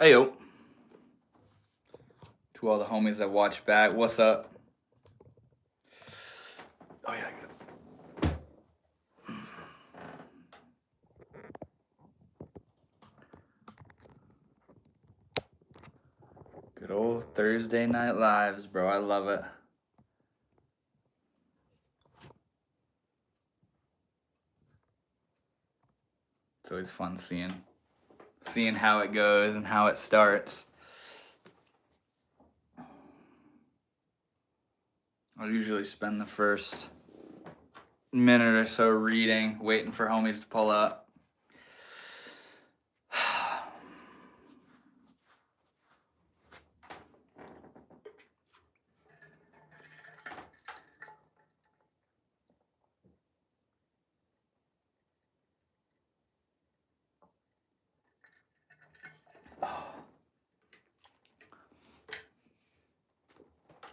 Heyo. To all the homies that watch back, what's up? Oh yeah, I got it. Good old Thursday Night Lives, bro. I love it. It's always fun seeing how it goes and how it starts. I'll usually spend the first minute or so reading, waiting for homies to pull up.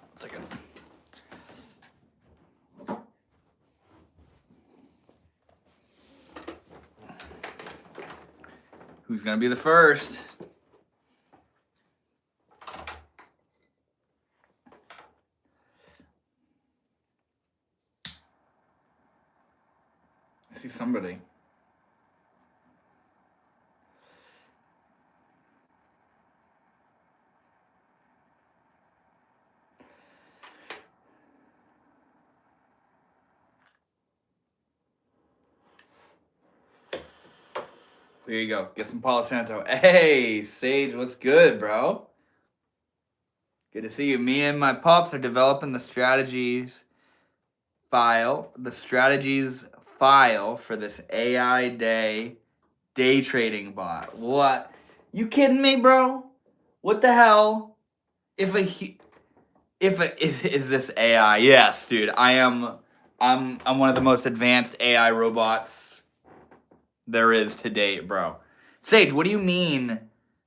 One second. Who's gonna be the first? I see somebody. There you go. Get some Palo Santo. Hey, Sage, what's good, bro? Good to see you. Me and my pups are developing the strategies file for this AI day trading bot. What? You kidding me, bro? What the hell? Is this AI? Yes, dude. I'm one of the most advanced AI robots there is to date, bro. Sage, what do you mean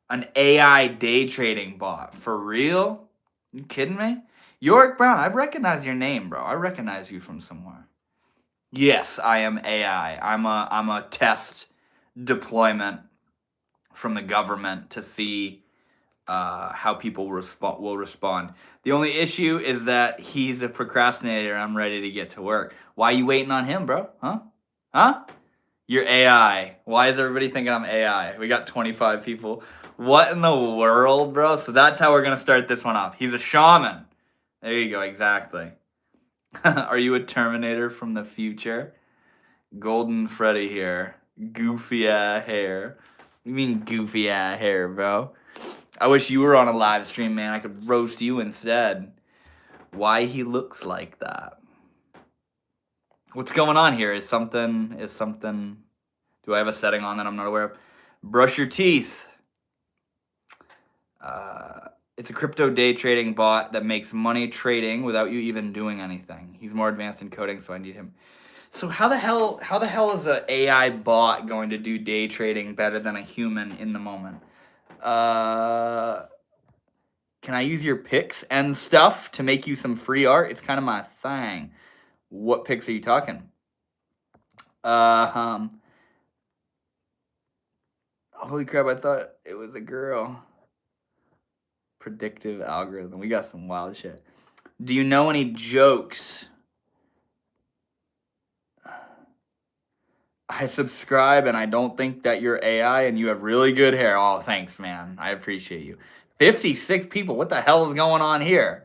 an AI day trading bot? For real? You kidding me? Yorick Brown, I recognize your name, bro. I recognize you from somewhere. Yes, I am AI. I'm a test deployment from the government to see how people will respond. The only issue is that he's a procrastinator and I'm ready to get to work. Why are you waiting on him, bro? Huh? You're AI. Why is everybody thinking I'm AI? We got 25 people. What in the world, bro? So that's how we're going to start this one off. He's a shaman. There you go, exactly. Are you a Terminator from the future? Golden Freddy here. Goofy hair. What do you mean goofy hair, bro? I wish you were on a live stream, man. I could roast you instead. Why he looks like that? What's going on here? Is something... Do I have a setting on that I'm not aware of? Brush your teeth. It's a crypto day trading bot that makes money trading without you even doing anything. He's more advanced in coding, so I need him. So how the hell is an AI bot going to do day trading better than a human in the moment? Can I use your pics and stuff to make you some free art? It's kind of my thing. What pics are you talking? Holy crap, I thought it was a girl. Predictive algorithm. We got some wild shit. Do you know any jokes? I subscribe and I don't think that you're AI and you have really good hair. Oh, thanks, man. I appreciate you. 56 people. What the hell is going on here?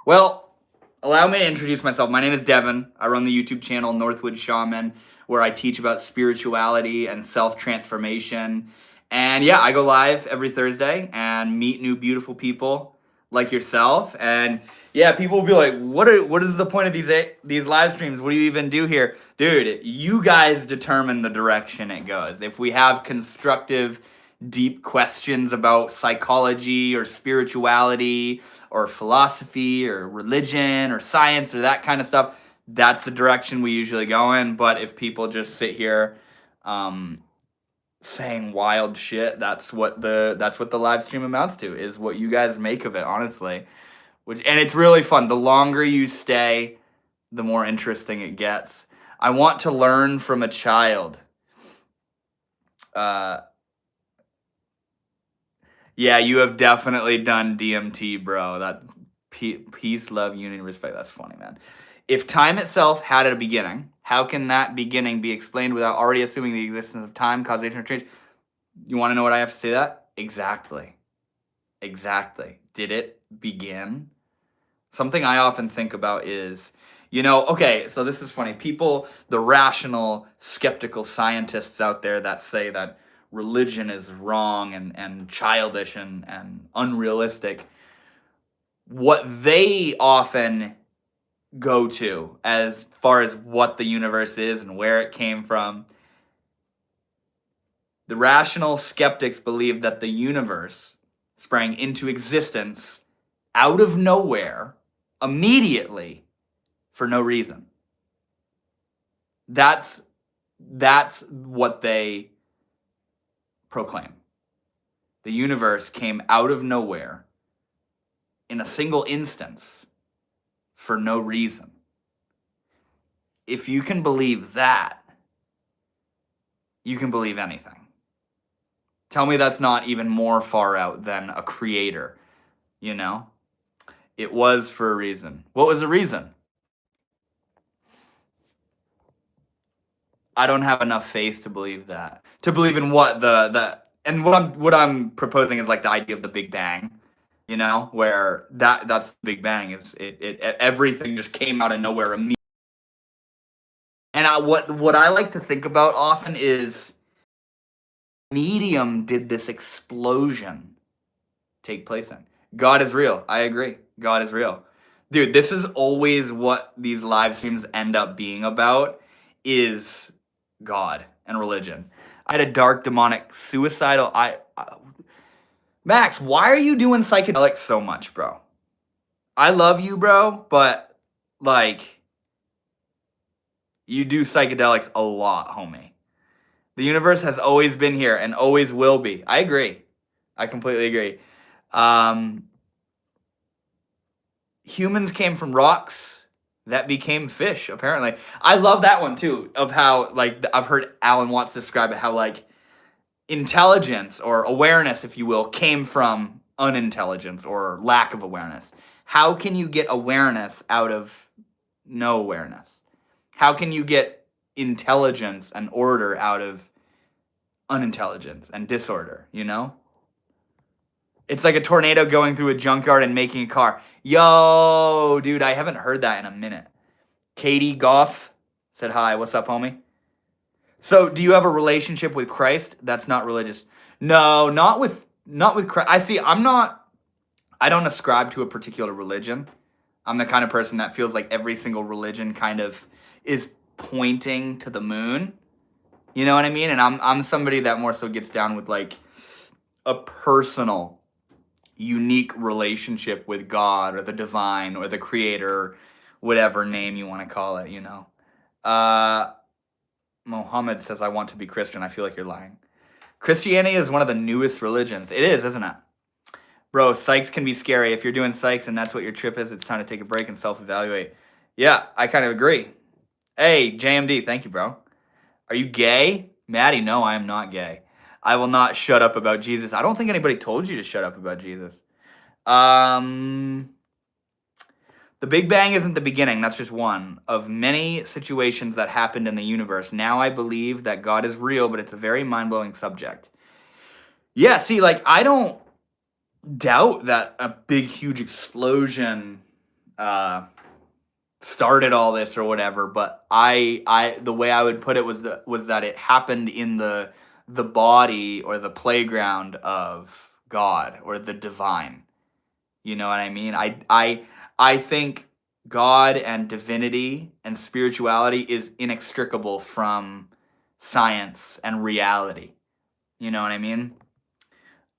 Well, allow me to introduce myself. My name is Devin. I run the YouTube channel Northwood Shaman, where I teach about spirituality and self-transformation. And yeah, I go live every Thursday and meet new beautiful people like yourself. And yeah, people will be like, what is the point of these live streams? What do you even do here? Dude, you guys determine the direction it goes. If we have constructive, deep questions about psychology or spirituality or philosophy or religion or science or that kind of stuff, that's the direction we usually go in. But if people just sit here saying wild shit, that's what the live stream amounts to, is what you guys make of it, honestly. And it's really fun. The longer you stay, the more interesting it gets. I want to learn from a child. Yeah, you have definitely done DMT, bro. That peace, love, unity, respect. That's funny, man. If time itself had a beginning, how can that beginning be explained without already assuming the existence of time, causation, or change? You want to know what I have to say that? Exactly. Exactly. Did it begin? Something I often think about is, okay, so this is funny. People, the rational, skeptical scientists out there that say that religion is wrong and childish and unrealistic, what they often go to as far as what the universe is and where it came from, the rational skeptics believe that the universe sprang into existence out of nowhere immediately for no reason. That's what they proclaim. The universe came out of nowhere in a single instance for no reason. If you can believe that, you can believe anything. Tell me that's not even more far out than a creator, you know? It was for a reason. What was the reason? I don't have enough faith to believe that. To believe in what and what I'm proposing is like the idea of the Big Bang, where that's the Big Bang. Is everything just came out of nowhere immediately. And what I like to think about often is medium did this explosion take place in? God is real. I agree. God is real. Dude, this is always what these live streams end up being about is God and religion. I had a dark demonic suicidal Max, why are you doing psychedelics so much, bro? I love you, bro, but like you do psychedelics a lot, homie. The universe has always been here and always will be. I agree. I completely agree. Humans came from rocks that became fish, apparently. I love that one too, of how, like, I've heard Alan Watts describe it, how, like, intelligence or awareness, if you will, came from unintelligence or lack of awareness. How can you get awareness out of no awareness? How can you get intelligence and order out of unintelligence and disorder, It's like a tornado going through a junkyard and making a car. Yo, dude, I haven't heard that in a minute. Katie Goff said hi. What's up, homie? So, do you have a relationship with Christ that's not religious? No, not with Christ. I don't ascribe to a particular religion. I'm the kind of person that feels like every single religion kind of is pointing to the moon. You know what I mean? And I'm somebody that more so gets down with like a personal unique relationship with God or the divine or the creator, whatever name you want to call it, Mohammed says, I want to be Christian. I feel like you're lying. Christianity is one of the newest religions. It is, isn't it? Bro, psychs can be scary. If you're doing psychs and that's what your trip is, it's time to take a break and self-evaluate. Yeah, I kind of agree. Hey, JMD, thank you, bro. Are you gay? Maddie, no, I am not gay. I will not shut up about Jesus. I don't think anybody told you to shut up about Jesus. The Big Bang isn't the beginning. That's just one of many situations that happened in the universe. Now I believe that God is real, but it's a very mind-blowing subject. Yeah, see, like, I don't doubt that a big, huge explosion started all this or whatever, but I the way I would put it was that it happened in the body or the playground of God or the divine. You know what I mean? I think God and divinity and spirituality is inextricable from science and reality. You know what I mean?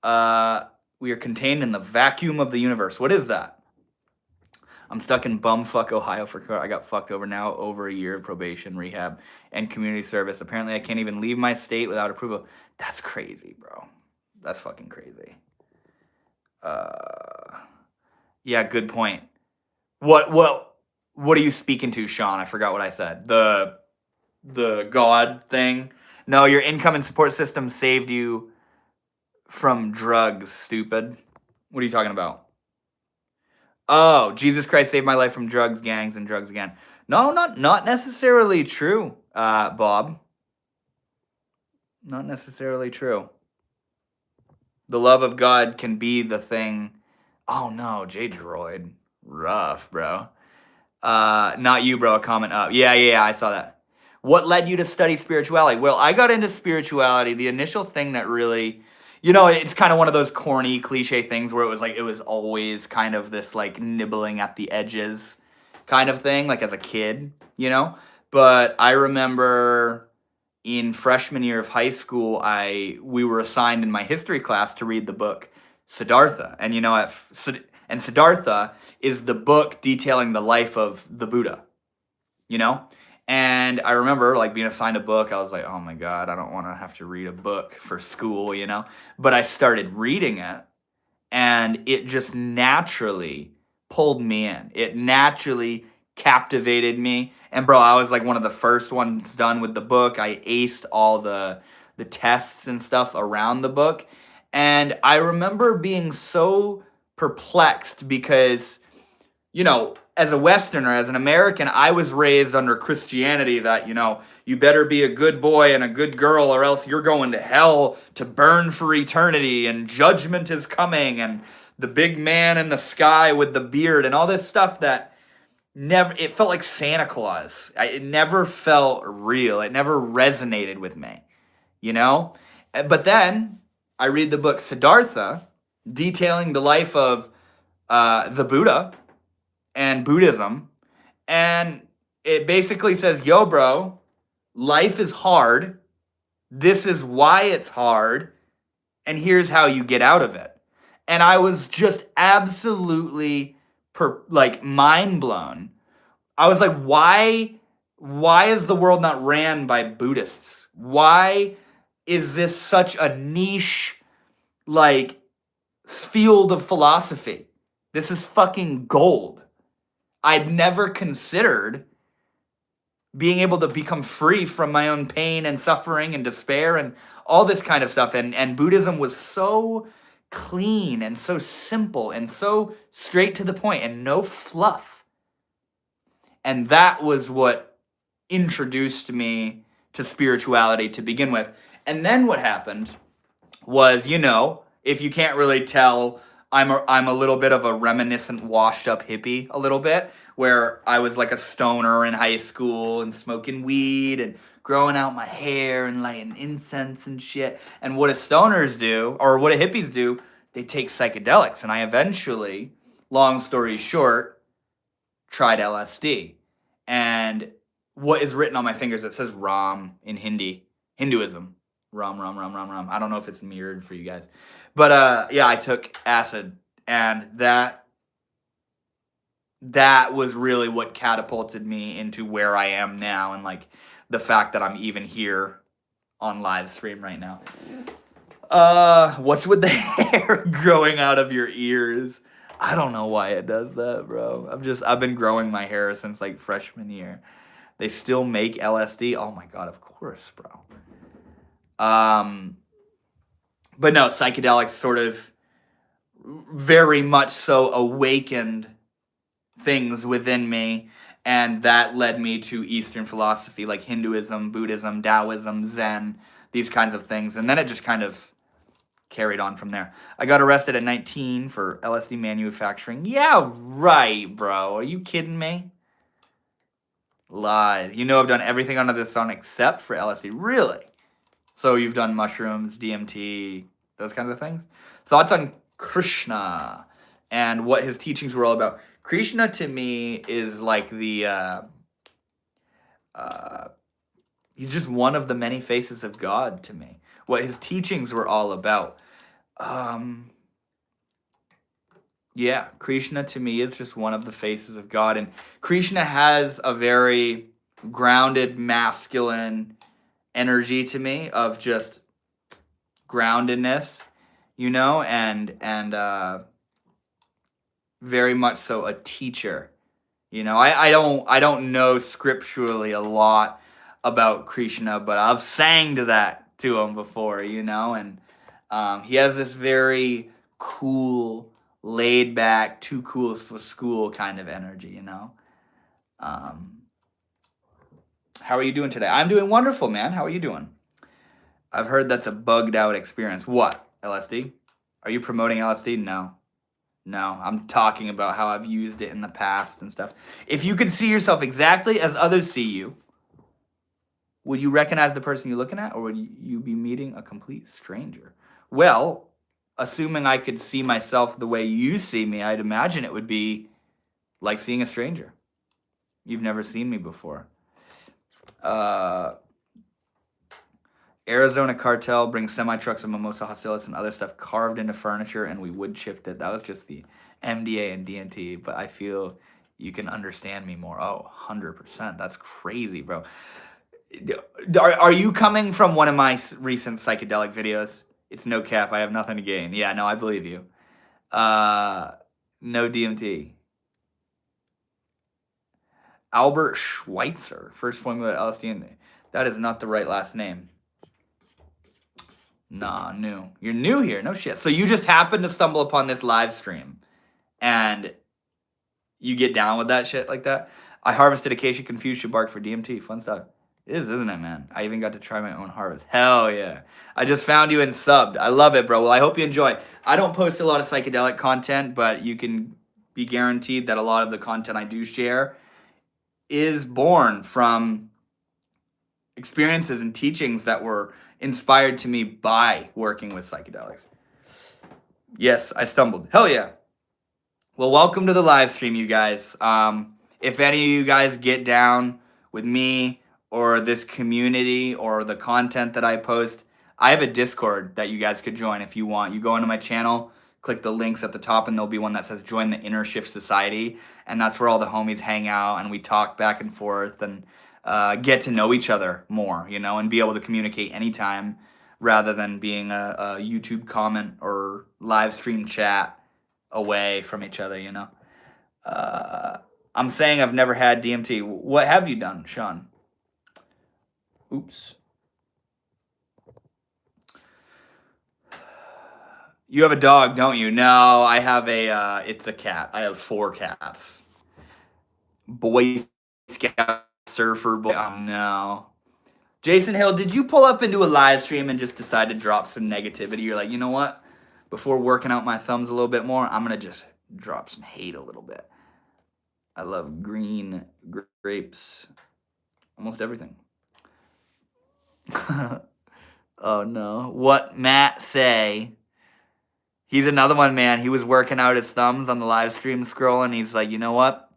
We are contained in the vacuum of the universe. What is that? I'm stuck in bumfuck Ohio I got fucked over now. Over a year of probation, rehab, and community service. Apparently, I can't even leave my state without approval. That's crazy, bro. That's fucking crazy. Yeah, good point. What are you speaking to, Sean? I forgot what I said. The God thing. No, your income and support system saved you from drugs, stupid. What are you talking about? Oh, Jesus Christ saved my life from drugs, gangs, and drugs again. No, not necessarily true, Bob. Not necessarily true. The love of God can be the thing. Oh no, J Droid. Rough, bro. Not you, bro. A comment up. Yeah, I saw that. What led you to study spirituality? Well, I got into spirituality. The initial thing that really, it's kind of one of those corny cliche things where it was always kind of this like nibbling at the edges kind of thing, like as a kid, But I remember in freshman year of high school, we were assigned in my history class to read the book Siddhartha, and and Siddhartha is the book detailing the life of the Buddha, And I remember like being assigned a book. I was like, oh my God, I don't want to have to read a book for school, But I started reading it, and it just naturally pulled me in. It naturally captivated me. And bro, I was like one of the first ones done with the book. I aced all the tests and stuff around the book. And I remember being so perplexed because, as a Westerner, as an American, I was raised under Christianity that, you better be a good boy and a good girl or else you're going to hell to burn for eternity and judgment is coming and the big man in the sky with the beard and all this stuff that it felt like Santa Claus. It never felt real. It never resonated with me, But then I read the book Siddhartha, detailing the life of the Buddha and Buddhism, and it basically says, yo, bro, life is hard. This is why it's hard, and here's how you get out of it. And I was just absolutely mind blown. I was like, why is the world not ran by Buddhists? Why is this such a niche field of philosophy? This is fucking gold. I'd never considered being able to become free from my own pain and suffering and despair and all this kind of stuff. And Buddhism was so clean and so simple and so straight to the point and no fluff. And that was what introduced me to spirituality to begin with. And then what happened was, if you can't really tell, I'm a little bit of a reminiscent washed up hippie a little bit, where I was like a stoner in high school and smoking weed and growing out my hair and lighting incense and shit. And what stoners do, or what hippies do, they take psychedelics. And I eventually, long story short, tried LSD. And what is written on my fingers, it says Ram in Hinduism. Ram. I don't know if it's mirrored for you guys. But I took acid, and that was really what catapulted me into where I am now, and the fact that I'm even here on live stream right now. What's with the hair growing out of your ears? I don't know why it does that, bro. I've been growing my hair since freshman year. They still make LSD? Oh my God, of course, bro. But no, psychedelics sort of very much so awakened things within me, and that led me to Eastern philosophy like Hinduism, Buddhism, Taoism, Zen, these kinds of things. And then it just kind of carried on from there. I got arrested at 19 for LSD manufacturing. Yeah, right, bro. Are you kidding me? Lies. I've done everything under the sun except for LSD. Really? So you've done mushrooms, DMT, those kinds of things? Thoughts on Krishna and what his teachings were all about? Krishna to me is like he's just one of the many faces of God to me. What his teachings were all about. Krishna to me is just one of the faces of God. And Krishna has a very grounded, masculine energy to me of just groundedness, and very much so a teacher. I don't know scripturally a lot about Krishna, but I've sang to him before, and He has this very cool, laid back, too cool for school kind of energy, you know? Um, how are you doing today? I'm doing wonderful, man. How are you doing? I've heard that's a bugged out experience. What? LSD? Are you promoting LSD? No. No, I'm talking about how I've used it in the past and stuff. If you could see yourself exactly as others see you, would you recognize the person you're looking at, or would you be meeting a complete stranger? Well, assuming I could see myself the way you see me, I'd imagine it would be like seeing a stranger. You've never seen me before. Arizona cartel brings semi-trucks of mimosa hostilis and other stuff carved into furniture, and we wood chipped it. That was just the MDA and DMT, but I feel you can understand me more. Oh, 100%. That's crazy, bro. Are you coming from one of my recent psychedelic videos? It's no cap. I have nothing to gain. Yeah, no, I believe you. No DMT. Albert Schweitzer, first formula LSD. That is not the right last name. Nah, new. You're new here. No shit. So you just happened to stumble upon this live stream and you get down with that shit like that? I harvested acacia confused bark for DMT. Fun stuff. It is, isn't it, man? I even got to try my own harvest. Hell yeah. I just found you and subbed. I love it, bro. Well, I hope you enjoy. I don't post a lot of psychedelic content, but you can be guaranteed that a lot of the content I do share is born from experiences and teachings that were inspired to me by working with psychedelics. Yes, I stumbled. Hell yeah. Well, welcome to the live stream, you guys. If any of you guys get down with me or this community or the content that I post, I have a Discord that you guys could join if you want. You go into my channel, click the links at the top, and there'll be one that says Join the Inner Shift Society. And that's where all the homies hang out and we talk back and forth and get to know each other more, you know, and be able to communicate anytime rather than being a YouTube comment or live stream chat away from each other, you know. I'm saying I've never had DMT. What have you done, Sean? Oops. You have a dog, don't you? No, I have it's a cat. I have 4 cats. Boy Scout surfer boy. Oh, no. Jason Hill, did you pull up into a live stream and just decide to drop some negativity? You're like, you know what? Before working out my thumbs a little bit more, I'm going to just drop some hate a little bit. I love green grapes. Almost everything. Oh, no. What Matt say? He's another one, man. He was working out his thumbs on the live stream scrolling. He's like, you know what?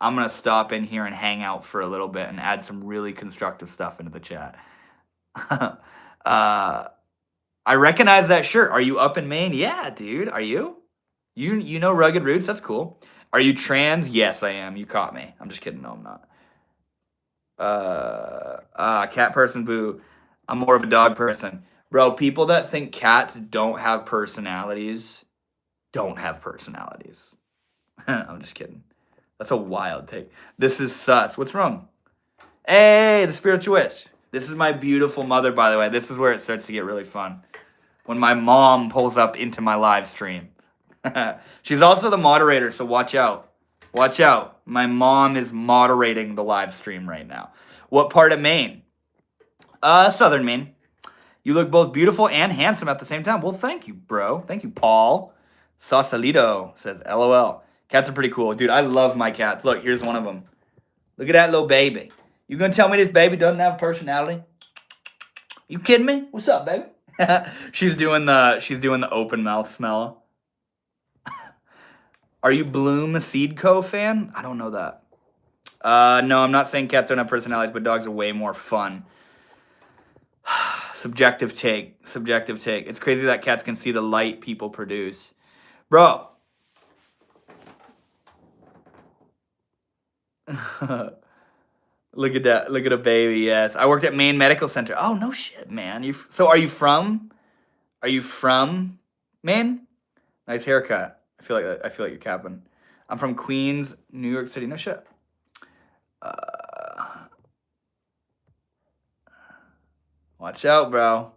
I'm going to stop in here and hang out for a little bit and add some really constructive stuff into the chat. I recognize that shirt. Are you up in Maine? Yeah, dude. Are you? You know Rugged Roots? That's cool. Are you trans? Yes, I am. You caught me. I'm just kidding. No, I'm not. Cat person, boo. I'm more of a dog person. Bro, people that think cats don't have personalities don't have personalities. I'm just kidding. That's a wild take. This is sus. What's wrong? Hey, the spiritual witch. This is my beautiful mother, by the way. This is where it starts to get really fun. When my mom pulls up into my live stream. She's also the moderator, so watch out. Watch out. My mom is moderating the live stream right now. What part of Maine? Southern Maine. You look both beautiful and handsome at the same time. Well, thank you, bro. Thank you, Paul. Sausalito says, LOL. Cats are pretty cool. Dude, I love my cats. Look, here's one of them. Look at that little baby. You gonna tell me this baby doesn't have personality? You kidding me? What's up, baby? She's doing the open mouth smell. Are you Bloom Seed Co. fan? I don't know that. No, I'm not saying cats don't have personalities, but dogs are way more fun. Subjective take. It's crazy that cats can see the light people produce. Bro. Look at that. Look at a baby. Yes. I worked at Maine Medical Center. Oh, no shit, man. So are you from Maine? Nice haircut. I feel like you're capping. I'm from Queens, New York City. No shit. Watch out, bro.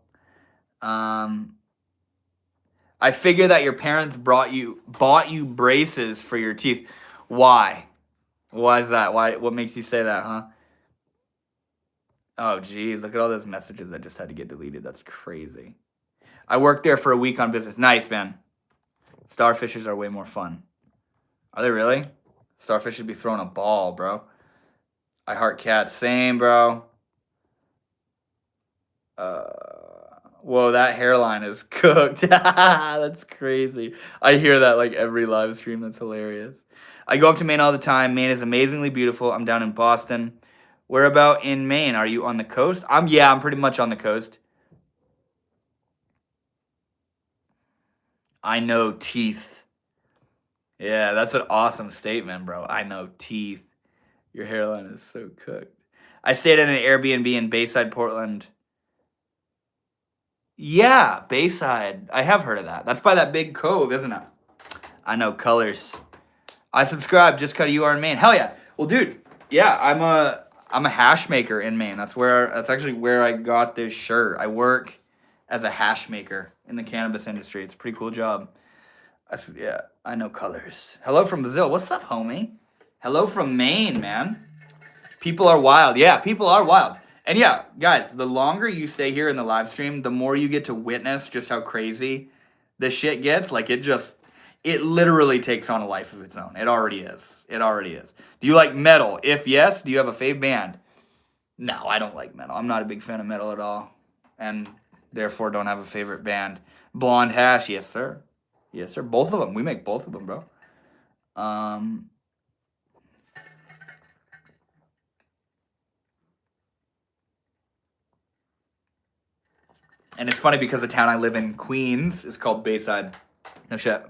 I figure that your parents bought you braces for your teeth. Why? Why is that? What makes you say that, huh? Oh, geez, look at all those messages that just had to get deleted. That's crazy. I worked there for a week on business. Nice, man. Starfishes are way more fun. Are they really? Starfish should be throwing a ball, bro. I heart cats. Same, bro. Whoa, that hairline is cooked. That's crazy. I hear that like every live stream. That's hilarious. I go up to Maine all the time. Maine is amazingly beautiful. I'm down in Boston. Where about in Maine? Are you on the coast? I'm pretty much on the coast. I know teeth. Yeah, that's an awesome statement, bro. I know teeth. Your hairline is so cooked. I stayed at an Airbnb in Bayside, Portland. Yeah, Bayside. I have heard of that. That's by that big cove, isn't it? I know colors. I subscribe just cause you are in Maine. Hell yeah. Well, dude, yeah, I'm a hash maker in Maine. That's actually where I got this shirt. I work as a hash maker in the cannabis industry. It's a pretty cool job. Yeah, I know colors. Hello from Brazil. What's up, homie? Hello from Maine, man. People are wild. Yeah, people are wild. And yeah, guys, the longer you stay here in the live stream, the more you get to witness just how crazy this shit gets. Like it literally takes on a life of its own. It already is. It already is. Do you like metal? If yes, do you have a fave band? No, I don't like metal. I'm not a big fan of metal at all. And therefore don't have a favorite band. Blonde Hash, yes sir. Yes sir. Both of them. We make both of them, bro. And it's funny because the town I live in, Queens, is called Bayside. No shit.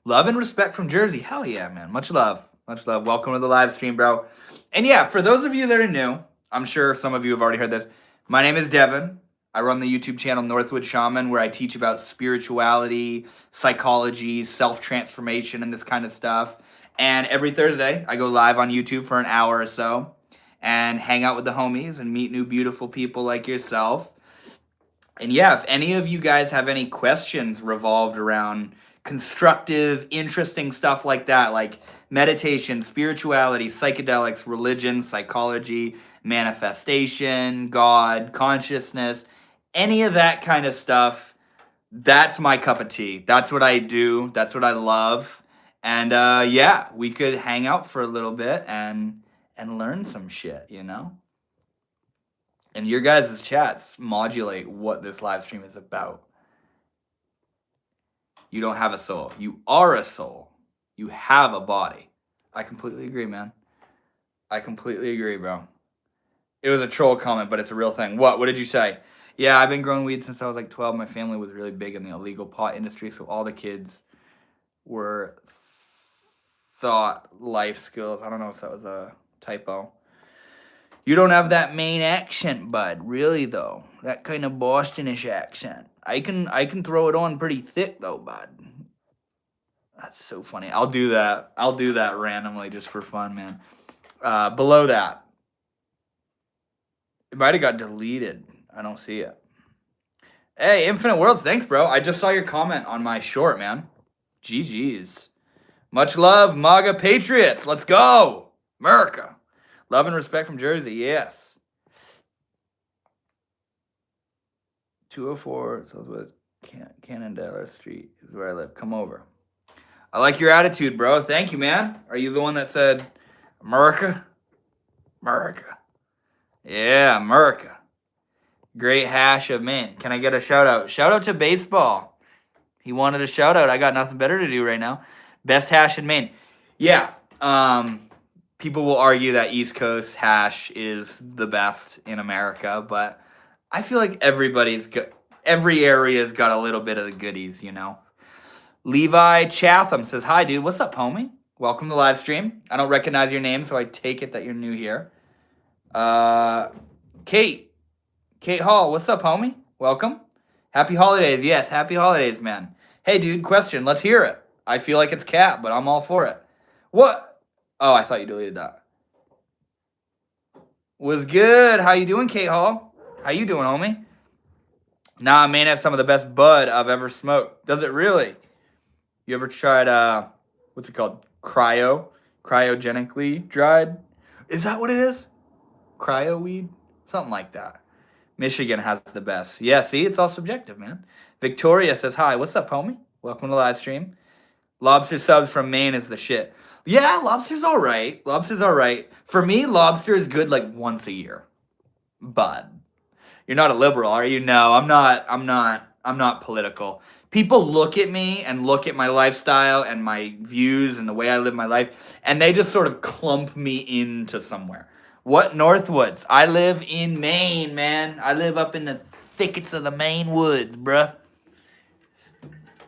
Love and respect from Jersey. Hell yeah, man. Much love. Much love. Welcome to the live stream, bro. And yeah, for those of you that are new, I'm sure some of you have already heard this. My name is Devin. I run the YouTube channel Northwood Shaman, where I teach about spirituality, psychology, self-transformation, and this kind of stuff. And every Thursday, I go live on YouTube for an hour or so and hang out with the homies and meet new beautiful people like yourself. And yeah, if any of you guys have any questions revolved around constructive, interesting stuff like that, like meditation, spirituality, psychedelics, religion, psychology, manifestation, God, consciousness, any of that kind of stuff, that's my cup of tea. That's what I do. That's what I love. And yeah, we could hang out for a little bit and learn some shit, you know? And your guys' chats modulate what this live stream is about. You don't have a soul. You are a soul. You have a body. I completely agree, man. I completely agree, bro. It was a troll comment, but it's a real thing. What did you say? Yeah, I've been growing weed since I was like 12. My family was really big in the illegal pot industry, so all the kids were thought life skills. I don't know if that was a typo. You don't have that Maine accent, bud. Really, though. That kind of Bostonish accent. I can throw it on pretty thick, though, bud. That's so funny. I'll do that. I'll do that randomly just for fun, man. Below that. It might have got deleted. I don't see it. Hey, Infinite Worlds. Thanks, bro. I just saw your comment on my short, man. GG's. Much love, MAGA Patriots. Let's go. America. Love and respect from Jersey, yes. 204 Southwest Cannondale Street is where I live. Come over. I like your attitude, bro. Thank you, man. Are you the one that said America? America. Yeah, America. Great hash of Maine. Can I get a shout out? Shout out to Baseball. He wanted a shout out. I got nothing better to do right now. Best hash in Maine. Yeah. People will argue that East Coast hash is the best in America, but I feel like every area's got a little bit of the goodies, you know. Levi Chatham says, "Hi, dude. What's up, homie? Welcome to the live stream. I don't recognize your name, so I take it that you're new here. Kate Hall, what's up, homie? Welcome. Happy holidays. Yes, happy holidays, man. Hey, dude, question. Let's hear it. I feel like it's cap, but I'm all for it. What? Oh, I thought you deleted that. Was good. How you doing, Kate Hall? How you doing, homie? Nah, man, has some of the best bud I've ever smoked. Does it really? You ever tried what's it called? Cryogenically dried? Is that what it is? Cryo weed? Something like that. Michigan has the best. Yeah, see, it's all subjective, man. Victoria says hi. What's up, homie? Welcome to the live stream. Lobster subs from Maine is the shit. Yeah, lobster's all right. Lobster's all right. For me, lobster is good like once a year. But you're not a liberal, are you? No, I'm not. I'm not political. People look at me and look at my lifestyle and my views and the way I live my life, and they just sort of clump me into somewhere. What Northwoods? I live in Maine, man. I live up in the thickets of the Maine woods, bruh.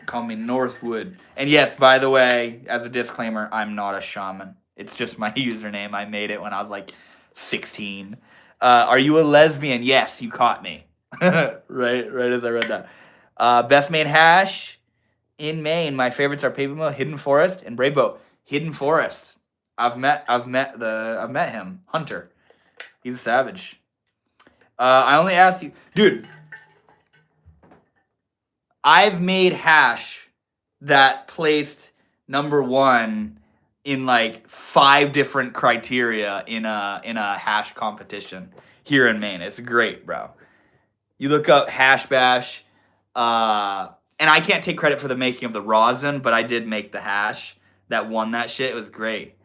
Call me Northwood. And yes, by the way, as a disclaimer, I'm not a shaman. It's just my username. I made it when I was like 16. Are you a lesbian? Yes, you caught me. right as I read that. Best Maine hash in Maine. My favorites are Paper Mill, Hidden Forest, and Brave Boat. Hidden Forest. I've met him. Hunter. He's a savage. I only ask you, dude. I've made hash that placed number one in like 5 different criteria in a hash competition here in Maine. It's great, bro. You look up Hash Bash, and I can't take credit for the making of the rosin, but I did make the hash that won that shit. It was great.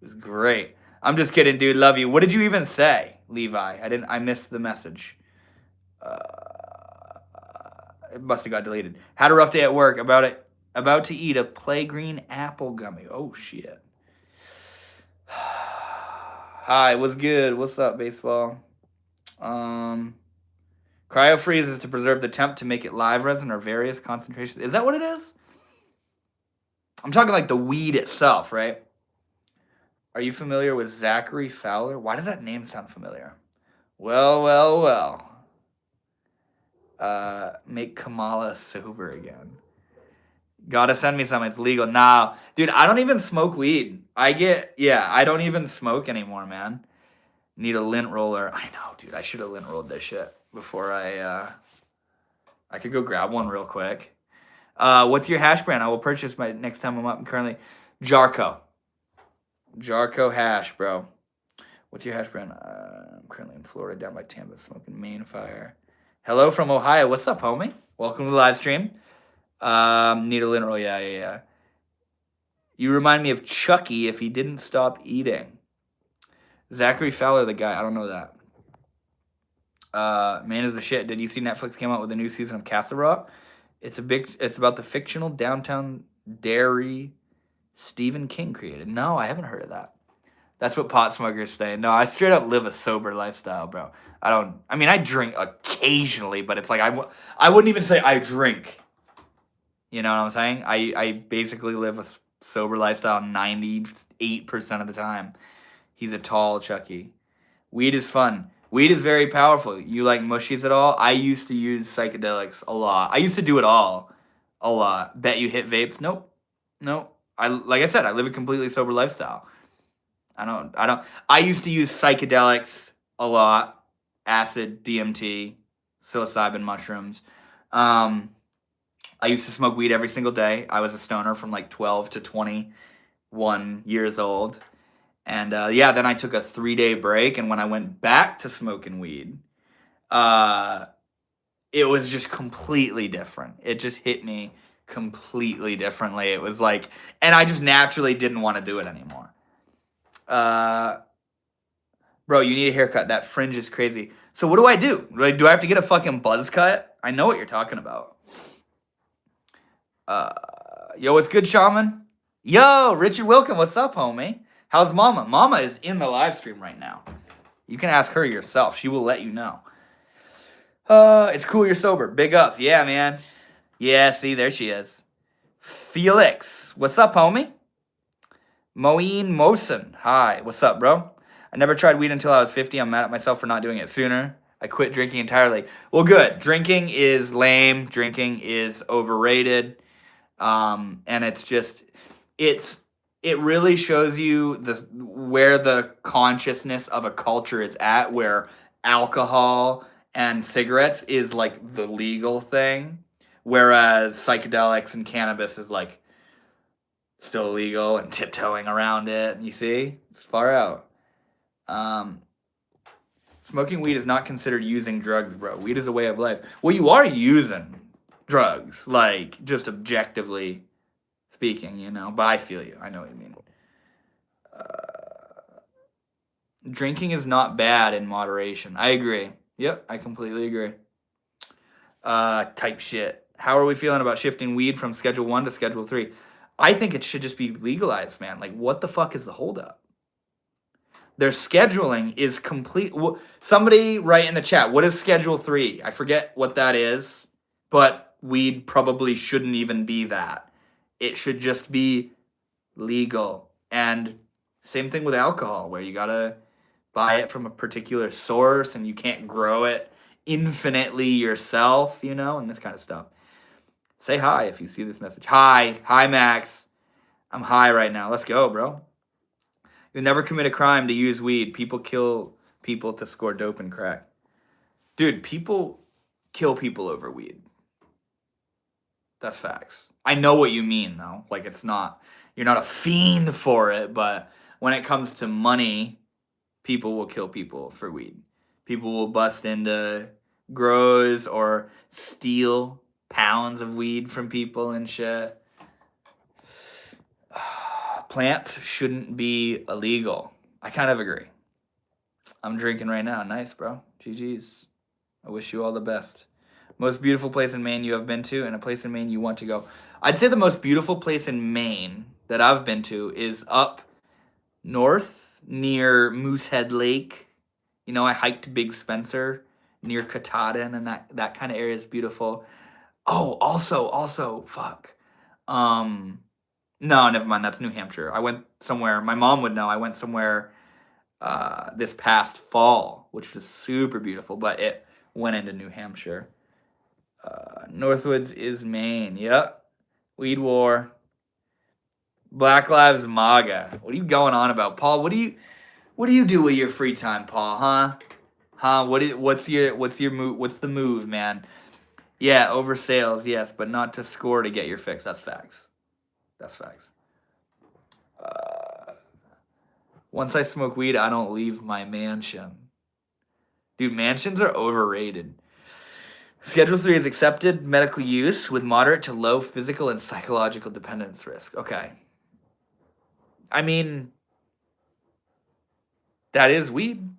It was great. I'm just kidding, dude. Love you. What did you even say, Levi? I missed the message. It must have got deleted. Had a rough day at work. About to eat a play green apple gummy. Oh shit. Hi, what's good? What's up, baseball? Cryo freeze is to preserve the temp to make it live resin or various concentrations. Is that what it is? I'm talking like the weed itself, right? Are you familiar with Zachary Fowler? Why does that name sound familiar? Well. Make Kamala sober again. Gotta send me some. It's legal. Nah, dude, I don't even smoke weed. I don't even smoke anymore, man. Need a lint roller. I know, dude. I should have lint rolled this shit before I could go grab one real quick. What's your hash brand? I will purchase my next time I'm up. I'm currently Jarco hash, bro. What's your hash brand? I'm currently in Florida, down by Tampa, smoking Maine fire. Hello from Ohio. What's up, homie? Welcome to the live stream. Need a lint roll. Yeah. You remind me of Chucky if he didn't stop eating. Zachary Fowler, the guy. I don't know that. Man is the shit. Did you see Netflix came out with a new season of Castle Rock? It's about the fictional downtown Derry Stephen King created. No, I haven't heard of that. That's what pot smokers say. No, I straight up live a sober lifestyle, bro. I drink occasionally, but it's like I wouldn't even say I drink. You know what I'm saying? I basically live a sober lifestyle 98% of the time. He's a tall Chucky. Weed is fun. Weed is very powerful. You like mushies at all? I used to use psychedelics a lot. I used to do it all a lot. Bet you hit vapes? Nope. Like I said, I live a completely sober lifestyle. I used to use psychedelics a lot. Acid, DMT, psilocybin mushrooms. I used to smoke weed every single day. I was a stoner from like 12 to 21 years old. And then I took a 3-day break. And when I went back to smoking weed, it was just completely different. It just hit me completely differently. It was like, and I just naturally didn't want to do it anymore. Bro, you need a haircut. That fringe is crazy. So what do I do? Do I have to get a fucking buzz cut? I know what you're talking about. Yo, what's good, Shaman? Yo, Richard Wilkin, what's up, homie? How's Mama? Mama is in the live stream right now. You can ask her yourself. She will let you know. It's cool you're sober. Big ups. Yeah, man. Yeah, see, there she is. Felix, what's up, homie? Moeen Mosen, hi. What's up, bro? I never tried weed until I was 50. I'm mad at myself for not doing it sooner. I quit drinking entirely. Well, good. Drinking is lame. Drinking is overrated. And it really shows you where the consciousness of a culture is at, where alcohol and cigarettes is like the legal thing, whereas psychedelics and cannabis is like still illegal and tiptoeing around it. You see, it's far out. Smoking weed is not considered using drugs, bro. Weed is a way of life. Well, you are using drugs, like just objectively speaking, you know. But I feel you. I know what you mean. Drinking is not bad in moderation. I agree. Yep, I completely agree. Type shit. How are we feeling about shifting weed from Schedule 1 to Schedule 3? I think it should just be legalized, man. Like, what the fuck is the holdup? Their scheduling is complete. Somebody write in the chat, what is Schedule 3? I forget what that is, but weed probably shouldn't even be that. It should just be legal. And same thing with alcohol, where you gotta buy it from a particular source and you can't grow it infinitely yourself, you know, and this kind of stuff. Say hi if you see this message. Hi, Max. I'm high right now. Let's go, bro. You never commit a crime to use weed. People kill people to score dope and crack. Dude, people kill people over weed. That's facts. I know what you mean, though. Like, it's not, you're not a fiend for it, but when it comes to money, people will kill people for weed. People will bust into grows or steal pounds of weed from people and shit. Plants shouldn't be illegal. I kind of agree. I'm drinking right now. Nice, bro. GG's. I wish you all the best. Most beautiful place in Maine you have been to and a place in Maine you want to go. I'd say the most beautiful place in Maine that I've been to is up north near Moosehead Lake. You know, I hiked Big Spencer near Katahdin, and that kind of area is beautiful. Oh, also, fuck. No, never mind. That's New Hampshire. I went somewhere. My mom would know. I went somewhere this past fall, which was super beautiful, but it went into New Hampshire. Northwoods is Maine. Yep. Weed war. Black Lives MAGA. What are you going on about, Paul? What do you do with your free time, Paul? Huh? What's the move, man? Yeah, over sales, yes, but not to score to get your fix. That's facts. Once I smoke weed, I don't leave my mansion. Dude, mansions are overrated. Schedule 3 is accepted medical use with moderate to low physical and psychological dependence risk. Okay. I mean, that is weed.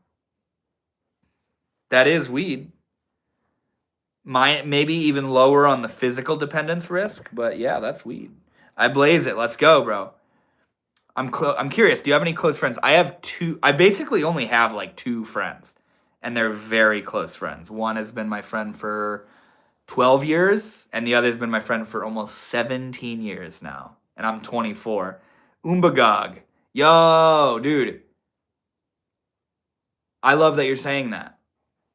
Maybe even lower on the physical dependence risk, but yeah, that's weed. I blaze it. Let's go, bro. I'm curious. Do you have any close friends? I have two. I basically only have like two friends, and they're very close friends. One has been my friend for 12 years, and the other has been my friend for almost 17 years now. And I'm 24. Umbagog. Yo, dude. I love that you're saying that.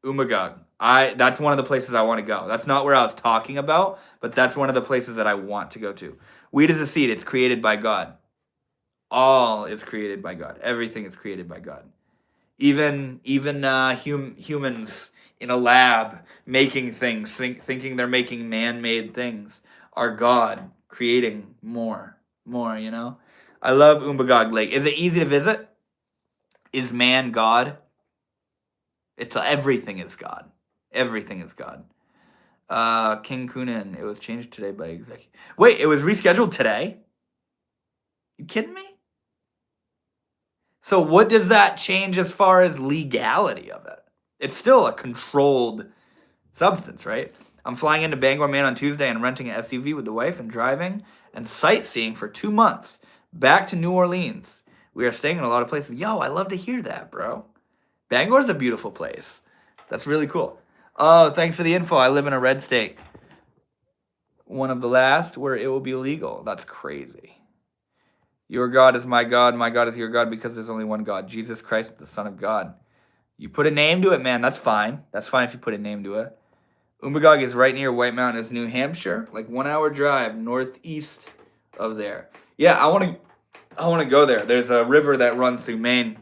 Umbagog. That's one of the places I want to go. That's not where I was talking about, but that's one of the places that I want to go to. Weed is a seed. It's created by God. All is created by God. Everything is created by God. Even humans in a lab making things, thinking they're making man-made things, are God creating more, you know? I love Umbagog Lake. Is it easy to visit? Is man God? Everything is God. Everything is God. King Kunin, it was changed today by executive. Wait, it was rescheduled today? You kidding me? So what does that change as far as legality of it? It's still a controlled substance, right? I'm flying into Bangor, Maine on Tuesday and renting an SUV with the wife and driving and sightseeing for 2 months. Back to New Orleans. We are staying in a lot of places. Yo, I love to hear that, bro. Bangor's a beautiful place. That's really cool. Oh, thanks for the info. I live in a red state. One of the last where it will be legal. That's crazy. Your God is my God is your God, because there's only one God, Jesus Christ, the Son of God. You put a name to it, man, that's fine. That's fine if you put a name to it. Umbagog is right near White Mountains, New Hampshire, like 1 hour drive northeast of there. Yeah, I want to go there. There's a river that runs through Maine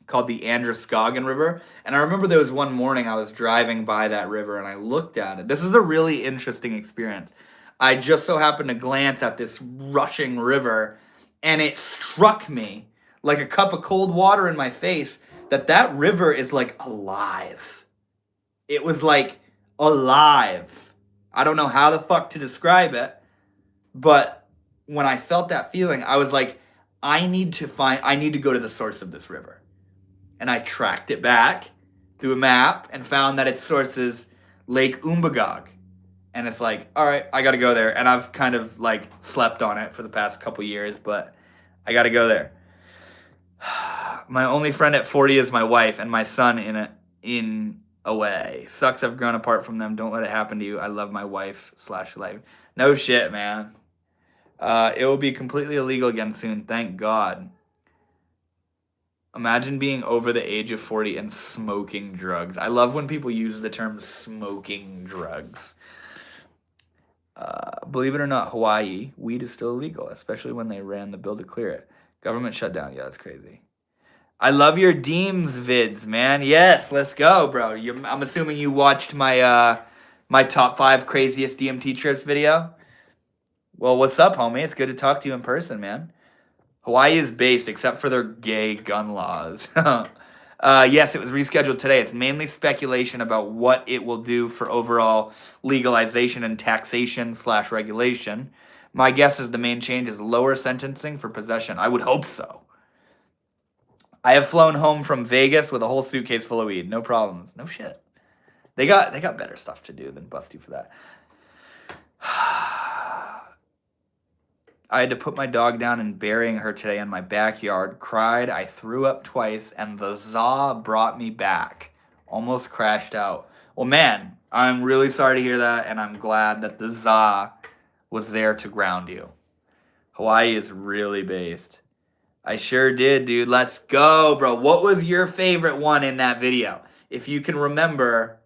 called the Androscoggin River. And I remember there was one morning I was driving by that river and I looked at it. This is a really interesting experience. I just so happened to glance at this rushing river and it struck me like a cup of cold water in my face that that river is like alive. It was like alive. I don't know how the fuck to describe it, but when I felt that feeling, I was like, I need to go to the source of this river. And I tracked it back through a map and found that its source is Lake Umbagog. And it's like, all right, I got to go there. And I've kind of like slept on it for the past couple years, but I got to go there. My only friend at 40 is my wife and my son in a way. Sucks I've grown apart from them. Don't let it happen to you. I love my wife/life. No shit, man. It will be completely illegal again soon. Thank God. Imagine being over the age of 40 and smoking drugs. I love when people use the term smoking drugs. Believe it or not, Hawaii, weed is still illegal, especially when they ran the bill to clear it. Government shutdown. Yeah, that's crazy. I love your Deems vids, man. Yes, let's go, bro. I'm assuming you watched my my top 5 craziest DMT trips video. Well, what's up, homie? It's good to talk to you in person, man. Hawaii is based, except for their gay gun laws. Yes, it was rescheduled today. It's mainly speculation about what it will do for overall legalization and taxation/regulation. My guess is the main change is lower sentencing for possession. I would hope so. I have flown home from Vegas with a whole suitcase full of weed. No problems. No shit. They got better stuff to do than bust you for that. I had to put my dog down and burying her today in my backyard. Cried, I threw up twice, and the za brought me back. Almost crashed out. Well, man, I'm really sorry to hear that, and I'm glad that the za was there to ground you. Hawaii is really based. I sure did, dude. Let's go, bro. What was your favorite one in that video? If you can remember,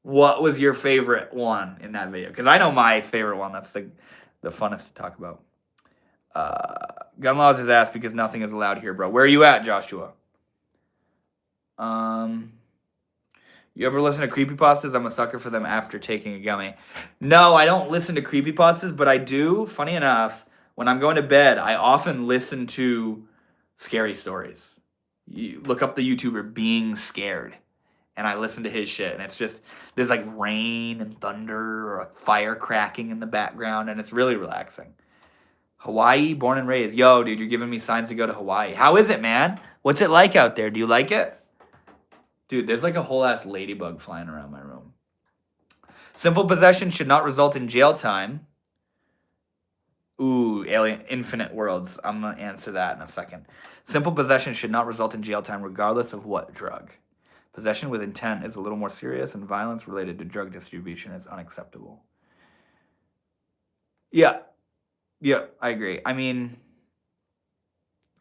what was your favorite one in that video? Because I know my favorite one. That's the funnest to talk about. Gun laws is asked because nothing is allowed here, bro. Where are you at, Joshua? You ever listen to creepypastas? I'm a sucker for them after taking a gummy. No, I don't listen to creepypastas, but I do, funny enough, when I'm going to bed, I often listen to scary stories. You look up the YouTuber Being Scared, and I listen to his shit, and it's just, there's like rain and thunder or a fire cracking in the background, and it's really relaxing. Hawaii, born and raised. Yo, dude, you're giving me signs to go to Hawaii. How is it, man? What's it like out there? Do you like it? Dude, there's like a whole ass ladybug flying around my room. Simple possession should not result in jail time. Ooh, Alien Infinite Worlds. I'm going to answer that in a second. Simple possession should not result in jail time regardless of what drug. Possession with intent is a little more serious, and violence related to drug distribution is unacceptable. Yeah, I agree. I mean,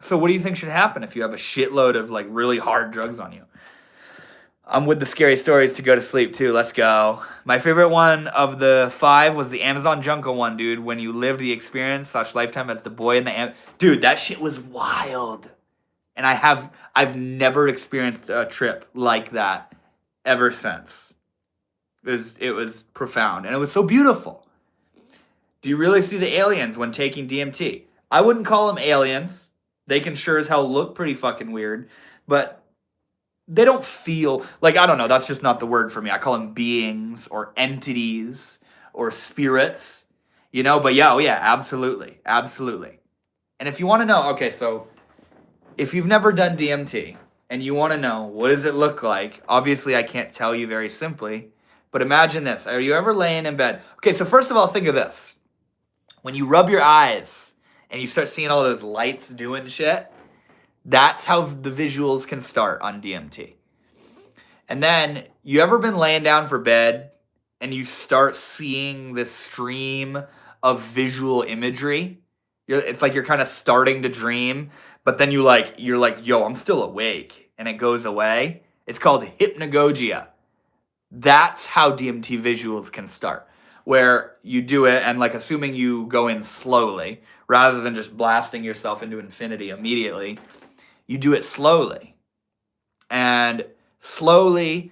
so what do you think should happen if you have a shitload of like really hard drugs on you? I'm with the scary stories to go to sleep too. Let's go. My favorite one of the 5 was the Amazon Jungle one, dude. When you lived the experience/lifetime as the boy in the dude, that shit was wild. And I've never experienced a trip like that ever since. It was profound and it was so beautiful. Do you really see the aliens when taking DMT? I wouldn't call them aliens. They can sure as hell look pretty fucking weird, but they don't feel like, I don't know, that's just not the word for me. I call them beings or entities or spirits, you know, but yeah, oh yeah, absolutely. And if you want to know, okay, so if you've never done DMT and you want to know what does it look like, obviously I can't tell you very simply, but imagine this. Are you ever laying in bed? Okay, so first of all, think of this. When you rub your eyes and you start seeing all those lights doing shit, that's how the visuals can start on DMT. And then, you ever been laying down for bed and you start seeing this stream of visual imagery? It's like you're kind of starting to dream, but then you're like, yo, I'm still awake, and it goes away. It's called hypnagogia. That's how DMT visuals can start, where you do it and like assuming you go in slowly, rather than just blasting yourself into infinity immediately, you do it slowly. and slowly,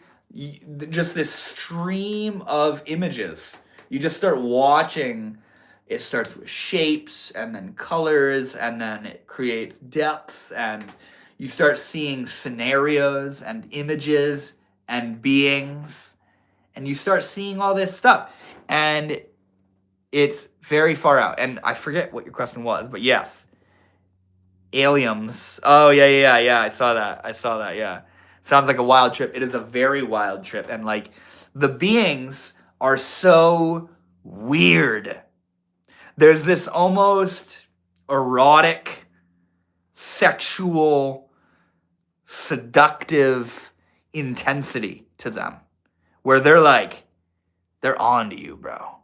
just this stream of images. You just start watching. It starts with shapes and then colors, and then it creates depths, and you start seeing scenarios and images and beings, and you start seeing all this stuff. And it's very far out. And I forget what your question was, but yes. Aliens. Oh, yeah. I saw that, yeah. Sounds like a wild trip. It is a very wild trip. And, like, the beings are so weird. There's this almost erotic, sexual, seductive intensity to them. Where they're like, they're on to you, bro.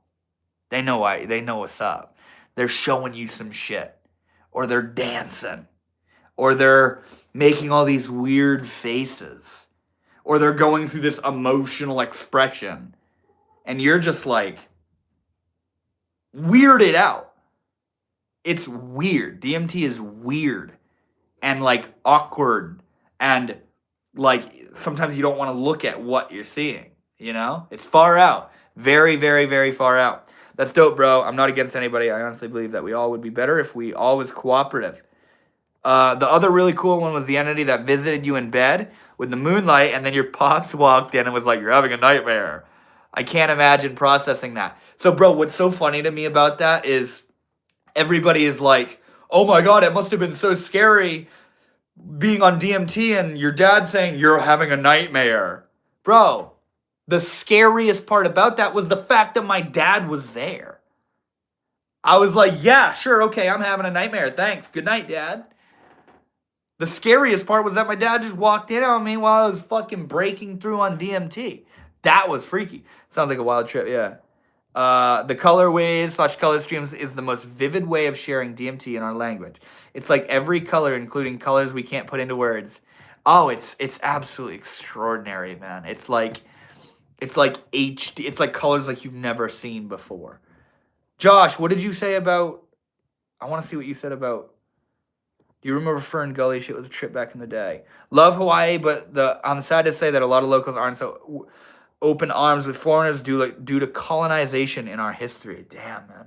They know what's up. They're showing you some shit. Or they're dancing. Or they're making all these weird faces. Or they're going through this emotional expression. And you're just like weirded out. It's weird. DMT is weird. And like awkward. And like sometimes you don't want to look at what you're seeing. You know? It's far out. Very, very, very far out. That's dope, bro. I'm not against anybody. I honestly believe that we all would be better if we all was cooperative. The other really cool one was the entity that visited you in bed with the moonlight, and then your pops walked in and was like, you're having a nightmare. I can't imagine processing that. So, bro, what's so funny to me about that is everybody is like, oh my God, it must have been so scary being on DMT and your dad saying you're having a nightmare. Bro, the scariest part about that was the fact that my dad was there. I was like, yeah, sure, okay, I'm having a nightmare. Thanks. Good night, Dad. The scariest part was that my dad just walked in on me while I was fucking breaking through on DMT. That was freaky. Sounds like a wild trip, yeah. The colorways/color streams is the most vivid way of sharing DMT in our language. It's like every color, including colors we can't put into words. Oh, it's absolutely extraordinary, man. It's like HD. It's like colors like you've never seen before. Josh, what did you say about? I want to see what you said about. Do you remember Fern Gully? Shit was a trip back in the day. Love Hawaii, but I'm sad to say that a lot of locals aren't so open arms with foreigners due to colonization in our history. Damn, man.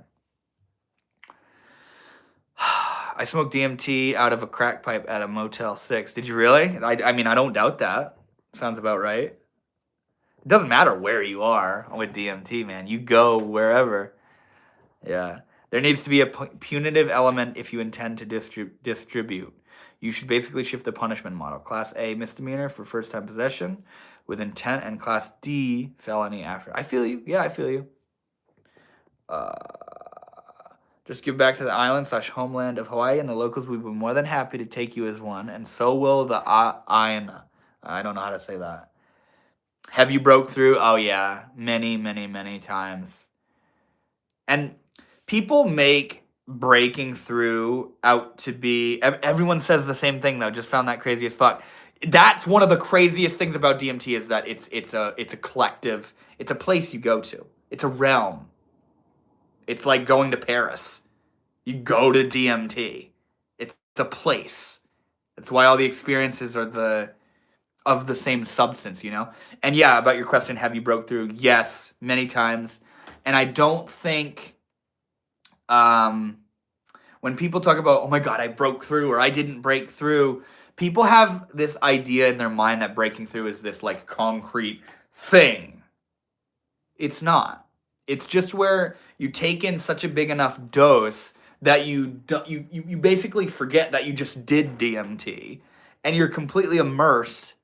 I smoked DMT out of a crack pipe at a Motel 6. Did you really? I mean, I don't doubt that. Sounds about right. It doesn't matter where you are with DMT, man. You go wherever. Yeah. There needs to be a punitive element if you intend to distribute. You should basically shift the punishment model. Class A misdemeanor for first-time possession with intent, and Class D felony after. I feel you. Yeah, I feel you. Just give back to the island/homeland of Hawaii, and the locals will be more than happy to take you as one, and so will the Aina. I don't know how to say that. Have you broke through? Oh, yeah. Many, many, many times. And people make breaking through out to be... Everyone says the same thing, though. Just found that crazy as fuck. That's one of the craziest things about DMT is that it's a collective... It's a place you go to. It's a realm. It's like going to Paris. You go to DMT. It's a place. That's why all the experiences are of the same substance, you know? And yeah, about your question, have you broke through? Yes, many times. And I don't think... when people talk about, oh my God, I broke through or I didn't break through, people have this idea in their mind that breaking through is this like concrete thing. It's not. It's just where you take in such a big enough dose that you basically forget that you just did DMT and you're completely immersed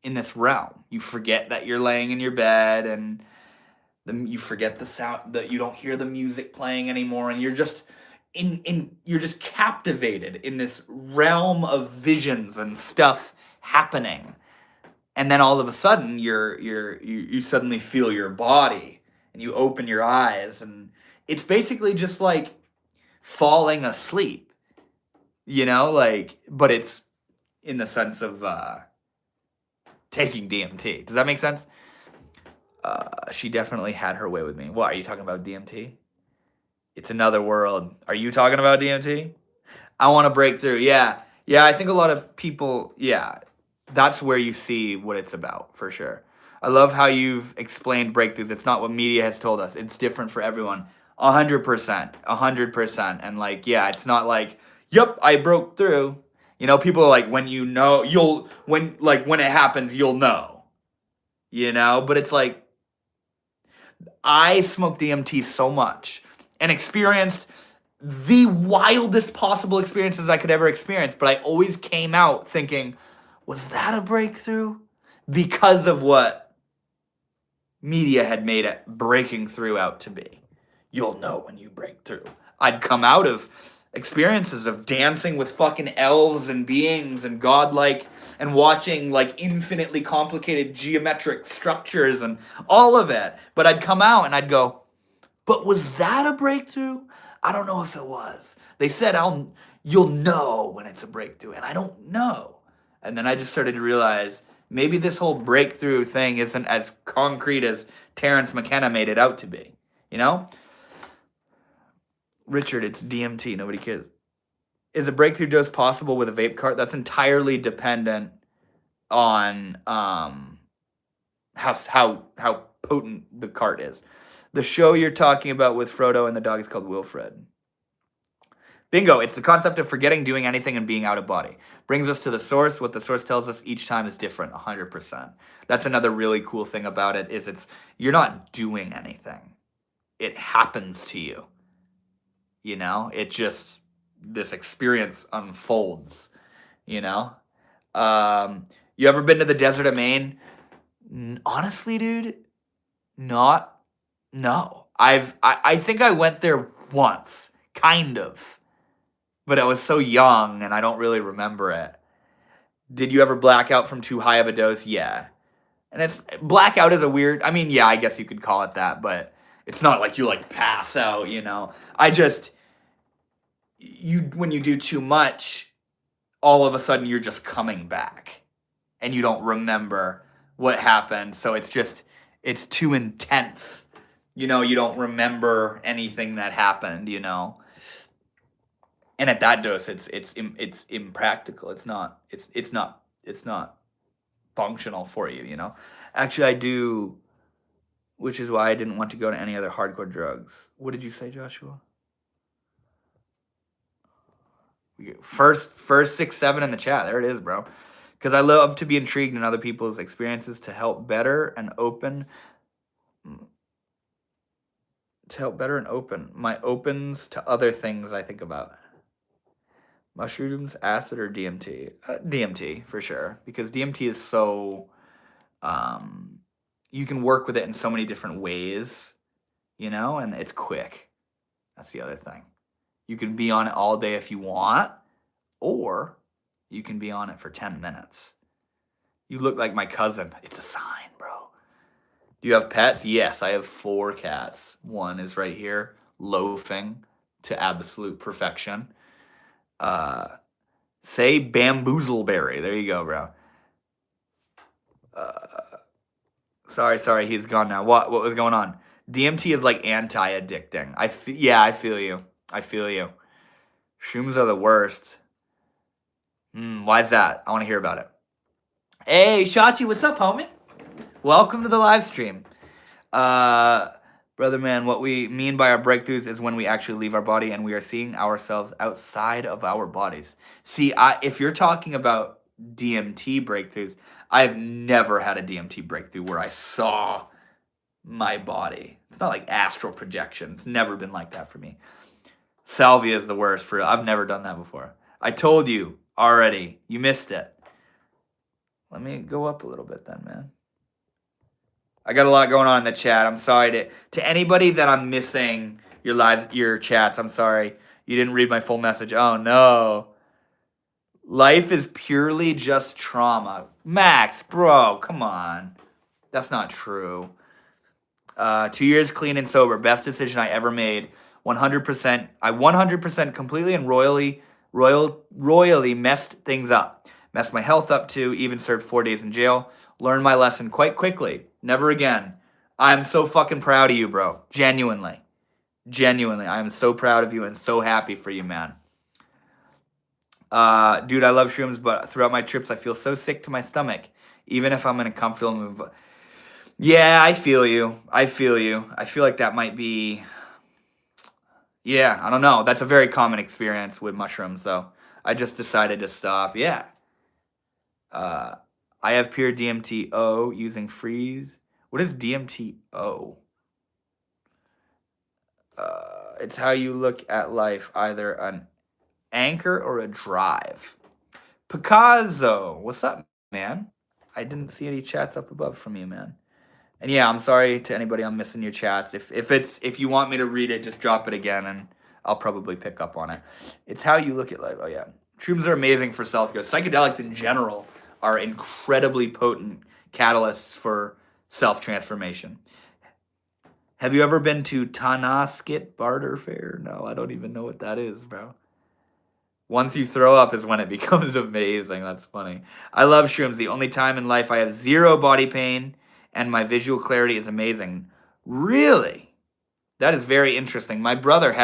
in this realm. You forget that you're laying in your bed and you forget the sound, that you don't hear the music playing anymore, and you're just you're just captivated in this realm of visions and stuff happening. And then all of a sudden you suddenly feel your body and you open your eyes, and it's basically just like falling asleep, you know, like, but it's in the sense of taking DMT. Does that make sense? She definitely had her way with me. What, are you talking about DMT? It's another world. Are you talking about DMT? I want to break through. Yeah. Yeah, I think a lot of people, yeah. that's where you see what it's about, for sure. I love how you've explained breakthroughs. It's not what media has told us. It's different for everyone. 100%. 100%. And like, yeah, it's not like, yep, I broke through. You know, people are like, when you know, when it happens, you'll know. You know, but it's like, I smoked DMT so much and experienced the wildest possible experiences I could ever experience, but I always came out thinking, was that a breakthrough? Because of what media had made it breaking through out to be. You'll know when you break through. I'd come out of experiences of dancing with fucking elves and beings and godlike and watching like infinitely complicated geometric structures and all of it. But I'd come out and I'd go, but was that a breakthrough? I don't know if it was. They said you'll know when it's a breakthrough, and I don't know. And then I just started to realize maybe this whole breakthrough thing isn't as concrete as Terrence McKenna made it out to be. You know? Richard, it's DMT. Nobody cares. Is a breakthrough dose possible with a vape cart? That's entirely dependent on how potent the cart is. The show you're talking about with Frodo and the dog is called Wilfred. Bingo, it's the concept of forgetting, doing anything, and being out of body. Brings us to the source. What the source tells us each time is different, 100%. That's another really cool thing about it, is you're not doing anything. It happens to you. You know? It just, this experience unfolds, you know? You ever been to the desert of Maine? Honestly, dude, no. I think I went there once, kind of. But I was so young and I don't really remember it. Did you ever black out from too high of a dose? Yeah. And blackout is a weird, I mean, yeah, I guess you could call it that, but it's not like you like pass out, you know. When you do too much, all of a sudden you're just coming back and you don't remember what happened. So it's too intense. You know, you don't remember anything that happened, you know. And at that dose, it's impractical. It's not functional for you, you know. Actually, I do, which is why I didn't want to go to any other hardcore drugs. What did you say, Joshua? First 6-7 in the chat. There it is, bro. Because I love to be intrigued in other people's experiences to help better and open. My opens to other things I think about. Mushrooms, acid, or DMT? DMT, for sure. Because DMT is so... you can work with it in so many different ways, you know? And it's quick. That's the other thing. You can be on it all day if you want, or you can be on it for 10 minutes. You look like my cousin. It's a sign, bro. Do you have pets? Yes, I have 4 cats. One is right here, loafing to absolute perfection. Say bamboozleberry. There you go, bro. Sorry, he's gone now. What was going on? DMT is like anti-addicting. I feel you. Shrooms are the worst. Why is that? I want to hear about it. Hey, Shachi, what's up, homie? Welcome to the live stream. Brother man, what we mean by our breakthroughs is when we actually leave our body and we are seeing ourselves outside of our bodies. See, if you're talking about DMT breakthroughs, I've never had a DMT breakthrough where I saw my body. It's not like astral projection. It's never been like that for me. Salvia is the worst for real. I've never done that before. I told you already. You missed it. Let me go up a little bit then, man. I got a lot going on in the chat. I'm sorry to anybody that I'm missing your chats. I'm sorry. You didn't read my full message. Oh no. Life is purely just trauma. Max, bro, come on. That's not true. 2 years clean and sober. Best decision I ever made. 100%. I 100% completely and royally messed things up. Messed my health up too. Even served 4 days in jail. Learned my lesson quite quickly. Never again. I'm so fucking proud of you, bro. Genuinely. I am so proud of you and so happy for you, man. Dude, I love shrooms, but throughout my trips, I feel so sick to my stomach, even if I'm in a comfortable mood. Yeah, I feel you. I feel you. I feel like that might be. Yeah, I don't know. That's a very common experience with mushrooms, though. I just decided to stop. Yeah. Uh, I have pure DMTO using freeze. What is DMTO? It's how you look at life, either an anchor or a drive. Picasso, what's up, man? I didn't see any chats up above from you, man. And yeah, I'm sorry to anybody I'm missing your chats. If you want me to read it, just drop it again, and I'll probably pick up on it. It's how you look at life. Oh yeah, shrooms are amazing for self growth. Psychedelics in general are incredibly potent catalysts for self transformation. Have you ever been to Tanaskit Barter Fair? No, I don't even know what that is, bro. Once you throw up is when it becomes amazing. That's funny. I love shrooms. The only time in life I have zero body pain and my visual clarity is amazing. Really? That is very interesting. My brother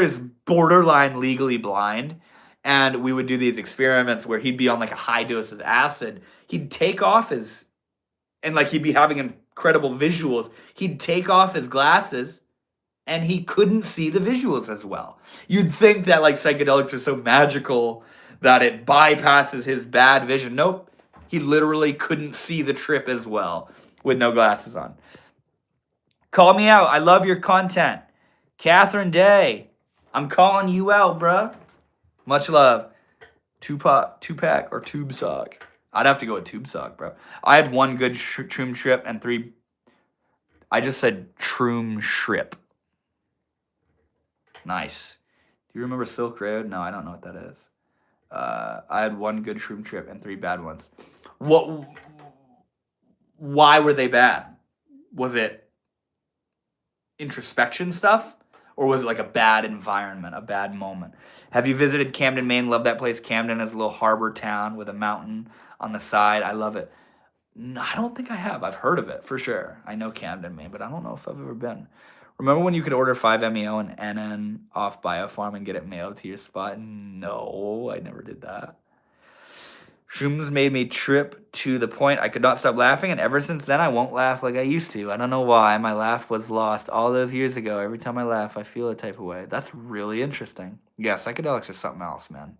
is borderline legally blind, and we would do these experiments where he'd be on like a high dose of acid. He'd take off his and like he'd be having incredible visuals. He'd take off his glasses and he couldn't see the visuals as well. You'd think that like psychedelics are so magical that it bypasses his bad vision. Nope. He literally couldn't see the trip as well with no glasses on. Call me out. I love your content. Catherine Day. I'm calling you out, bruh. Much love. Tupac or Tube Sock. I'd have to go with Tube Sock, bro. I had one good Troom trip and three. I just said Troom Shrip. Nice. Do you remember Silk Road? No, I don't know what that is. I had one good shroom trip and three bad ones. What? Why were they bad? Was it introspection stuff? Or was it like a bad environment, a bad moment? Have you visited Camden, Maine? Love that place. Camden is a little harbor town with a mountain on the side. I love it. No, I don't think I have. I've heard of it for sure. I know Camden, Maine, but I don't know if I've ever been. Remember when you could order 5-MeO and NN off Biofarm and get it mailed to your spot? No, I never did that. Shrooms made me trip to the point I could not stop laughing, and ever since then I won't laugh like I used to. I don't know why. My laugh was lost all those years ago. Every time I laugh, I feel a type of way. That's really interesting. Yeah, psychedelics are something else, man.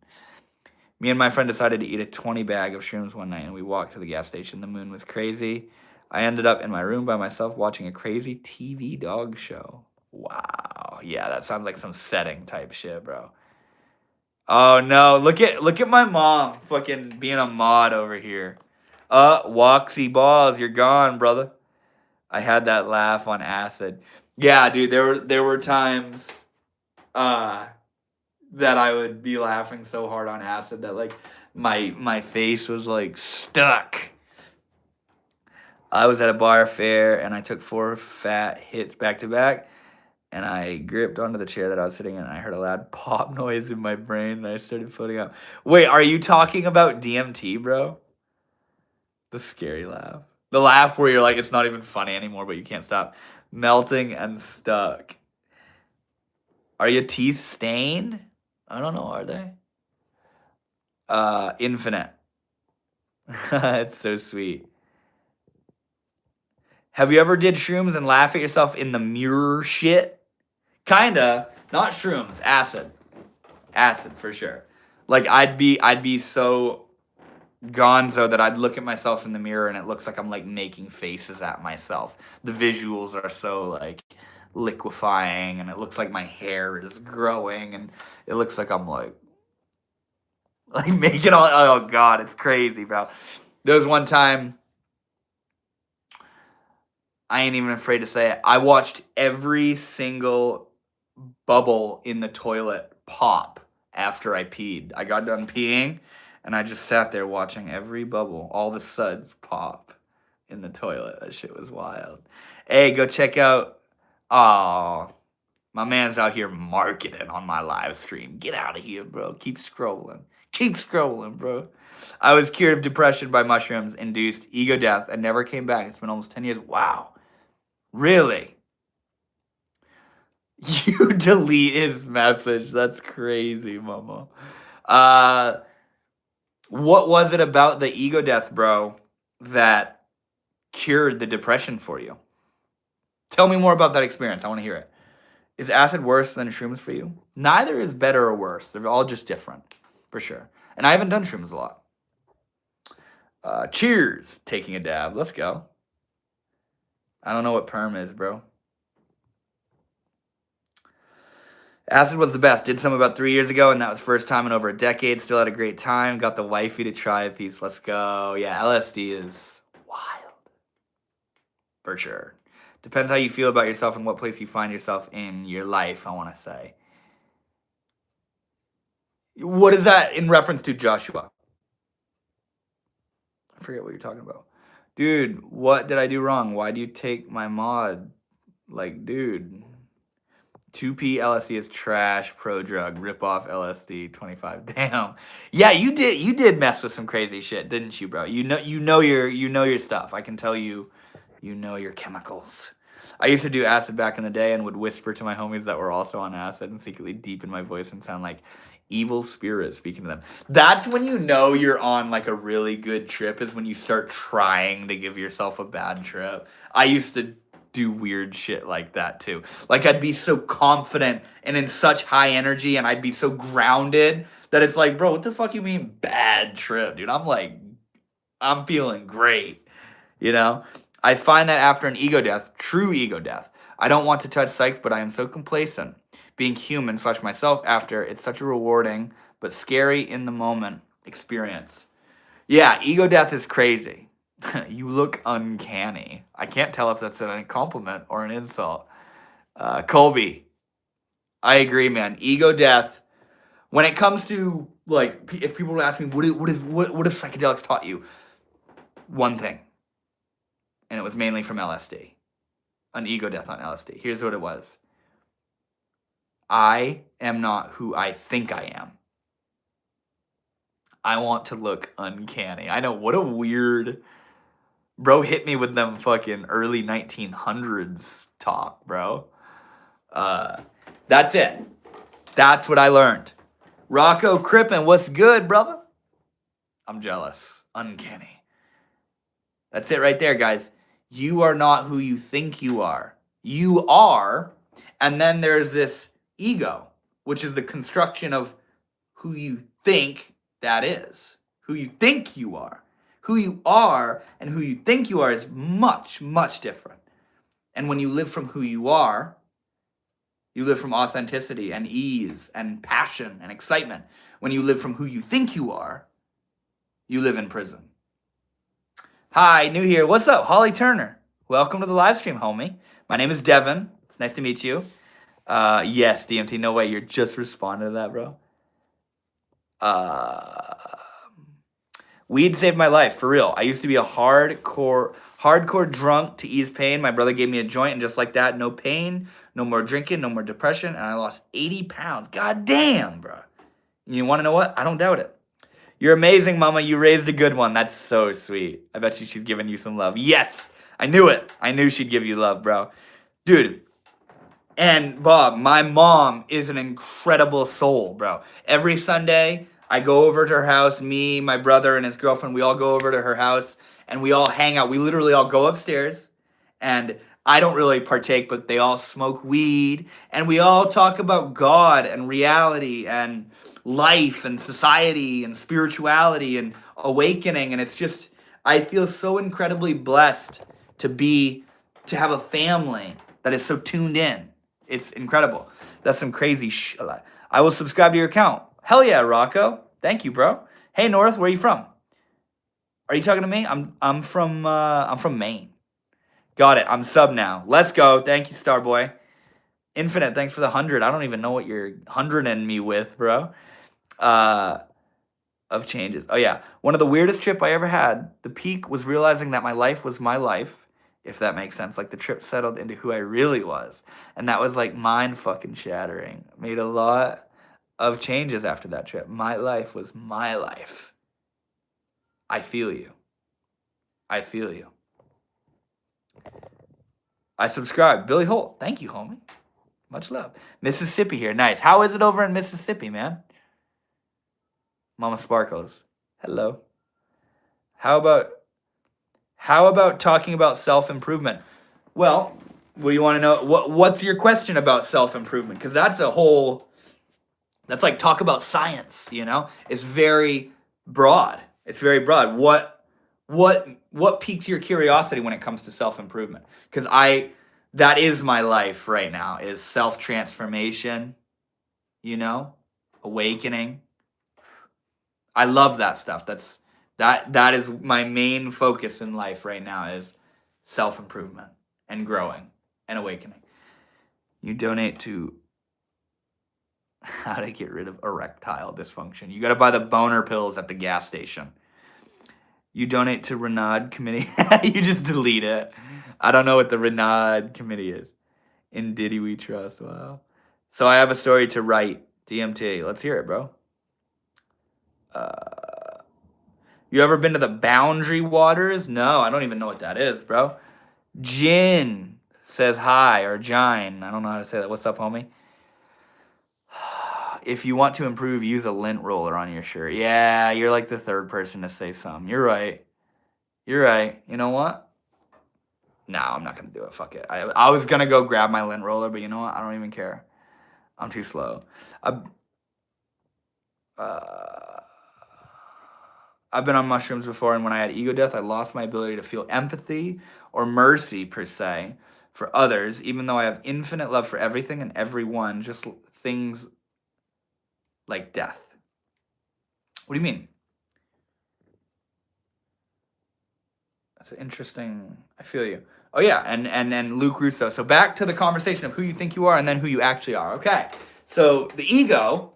Me and my friend decided to eat a 20 bag of shrooms one night, and we walked to the gas station. The moon was crazy. I ended up in my room by myself watching a crazy TV dog show. Wow. Yeah, that sounds like some setting type shit, bro. Oh no, look at my mom fucking being a mod over here. Woxy balls, you're gone, brother. I had that laugh on acid. Yeah, dude, there were times that I would be laughing so hard on acid that like my face was like stuck. I was at a bar fair and I took 4 fat hits back to back. And I gripped onto the chair that I was sitting in, and I heard a loud pop noise in my brain, and I started floating out. Wait, are you talking about DMT, bro? The scary laugh. The laugh where you're like, it's not even funny anymore, but you can't stop. Melting and stuck. Are your teeth stained? I don't know, are they? Infinite. It's so sweet. Have you ever did shrooms and laugh at yourself in the mirror shit? Kinda. Not shrooms. Acid. Acid for sure. Like I'd be so gonzo that I'd look at myself in the mirror and it looks like I'm like making faces at myself. The visuals are so like liquefying and it looks like my hair is growing and it looks like I'm like making all, oh god, it's crazy, bro. There was one time, I ain't even afraid to say it, I watched every single bubble in the toilet pop after I peed. I got done peeing and I just sat there watching every bubble, all the suds pop in the toilet. That shit was wild. Hey, go check out. Oh, my man's out here marketing on my live stream. Get out of here, bro. Keep scrolling. Keep scrolling, bro. I was cured of depression by mushrooms induced ego death and never came back. It's been almost 10 years. Wow. Really? You delete his message. That's crazy, mama. What was it about the ego death, bro, that cured the depression for you? Tell me more about that experience. I want to hear it. Is acid worse than shrooms for you? Neither is better or worse. They're all just different, for sure. And I haven't done shrooms a lot. Cheers. Taking a dab. Let's go. I don't know what perm is, bro. Acid was the best. Did some about 3 years ago, and that was first time in over a decade. Still had a great time. Got the wifey to try a piece. Let's go. Yeah, LSD is wild. For sure. Depends how you feel about yourself and what place you find yourself in your life, I want to say. What is that in reference to, Joshua? I forget what you're talking about. Dude, what did I do wrong? Why do you take my mod? Like, dude. 2P LSD is trash, pro drug, rip off LSD 25. Damn. Yeah, you did mess with some crazy shit, didn't you, bro? You know your stuff. I can tell you know your chemicals. I used to do acid back in the day and would whisper to my homies that were also on acid and secretly deepen my voice and sound like evil spirits speaking to them. That's when you know you're on like a really good trip, is when you start trying to give yourself a bad trip. I used to do weird shit like that too. Like I'd be so confident and in such high energy and I'd be so grounded that it's like, bro, what the fuck you mean bad trip, dude? I'm feeling great, you know? I find that after an ego death, true ego death, I don't want to touch psychs, but I am so complacent being human / myself after. It's such a rewarding but scary in the moment experience. Yeah, ego death is crazy. You look uncanny. I can't tell if that's a compliment or an insult. Colby, I agree, man. Ego death. When it comes to like, if people would ask me, what if psychedelics taught you? One thing, and it was mainly from LSD. An ego death on LSD. Here's what it was. I am not who I think I am. I want to look uncanny. I know, what a weird... Bro hit me with them fucking early 1900s talk, bro. That's it. That's what I learned. Rocco Crippen, what's good, brother? I'm jealous. Uncanny. That's it right there, guys. You are not who you think you are. You are, and then there's this ego, which is the construction of who you think that is. Who you think you are. Who you are and who you think you are is much, much different. And when you live from who you are, you live from authenticity and ease and passion and excitement. When you live from who you think you are, you live in prison. Hi, new here. What's up, Holly Turner? Welcome to the live stream, homie. My name is Devin. It's nice to meet you. Yes, DMT. No way. You're just responding to that, bro. Weed saved my life, for real. I used to be a hardcore drunk to ease pain. My brother gave me a joint, and just like that, no pain, no more drinking, no more depression, and I lost 80 pounds. God damn, bro. You want to know what? I don't doubt it. You're amazing, mama. You raised a good one. That's so sweet. I bet you she's giving you some love. Yes, I knew it. I knew she'd give you love, bro. Dude. And Bob, my mom is an incredible soul, bro. Every Sunday, I go over to her house, me, my brother, and his girlfriend, we all go over to her house, and we all hang out. We literally all go upstairs, and I don't really partake, but they all smoke weed, and we all talk about God and reality and life and society and spirituality and awakening, and it's just, I feel so incredibly blessed to have a family that is so tuned in. It's incredible. That's some crazy shit. I will subscribe to your account. Hell yeah, Rocco. Thank you, bro. Hey, North, where are you from? Are you talking to me? I'm from Maine. Got it. I'm sub now. Let's go. Thank you, Starboy. Infinite, thanks for the 100. I don't even know what you're 100ing me with, bro. Of changes. Oh yeah. One of the weirdest trip I ever had. The peak was realizing that my life was my life. If that makes sense. Like the trip settled into who I really was. And that was like mind fucking shattering. Made a lot of changes after that trip. My life was my life. I feel you. I feel you. I subscribe. Billy Holt. Thank you, homie. Much love. Mississippi here. Nice. How is it over in Mississippi, man? Mama Sparkles. Hello. How about talking about self-improvement? Well, what do you want to know? What's your question about self-improvement? Because that's like talk about science, It's very broad. It's very broad. What piques your curiosity when it comes to self-improvement? Because that is my life right now, is self-transformation, awakening. I love that stuff. That is my main focus in life right now, is self-improvement and growing and awakening. You donate to how to get rid of erectile dysfunction. You got to buy the boner pills at the gas station. You donate to Renaud Committee. You just delete it. I don't know what the Renaud Committee is. In Diddy We Trust. Wow. So I have a story to write. DMT. Let's hear it, bro. You ever been to the Boundary Waters? No, I don't even know what that is, bro. Jin says hi, or Jine. I don't know how to say that. What's up, homie? If you want to improve, use a lint roller on your shirt. Yeah, you're like the third person to say something. You're right. You know what? No, I'm not going to do it. Fuck it. I was going to go grab my lint roller, but you know what? I don't even care. I'm too slow. I've been on mushrooms before, and when I had ego death, I lost my ability to feel empathy or mercy, per se, for others, even though I have infinite love for everything and everyone, just things like death. What do you mean? That's interesting. I feel you. Oh, yeah, and Luke Russo. So back to the conversation of who you think you are and then who you actually are. Okay, so the ego,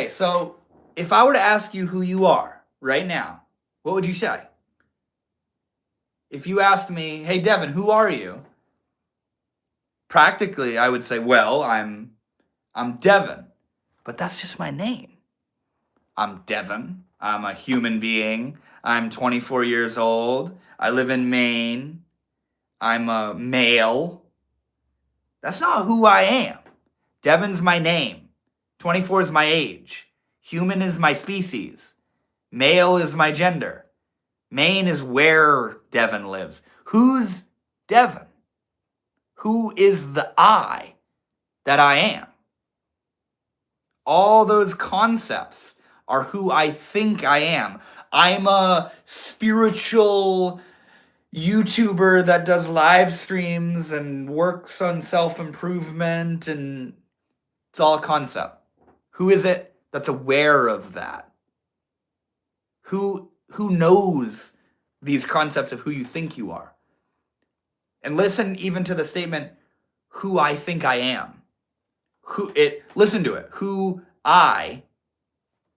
so if I were to ask you who you are right now, what would you say? If you asked me, hey, Devin, who are you? Practically, I would say, well, I'm Devin. But that's just my name. I'm Devin. I'm a human being. I'm 24 years old. I live in Maine. I'm a male. That's not who I am. Devin's my name. 24 is my age. Human is my species. Male is my gender. Maine is where Devin lives. Who's Devin? Who is the I that I am? All those concepts are who I think I am. I'm a spiritual YouTuber that does live streams and works on self-improvement, and it's all a concept. Who is it that's aware of that? Who knows these concepts of who you think you are? And listen even to the statement, who I think I am. Listen to it. Who I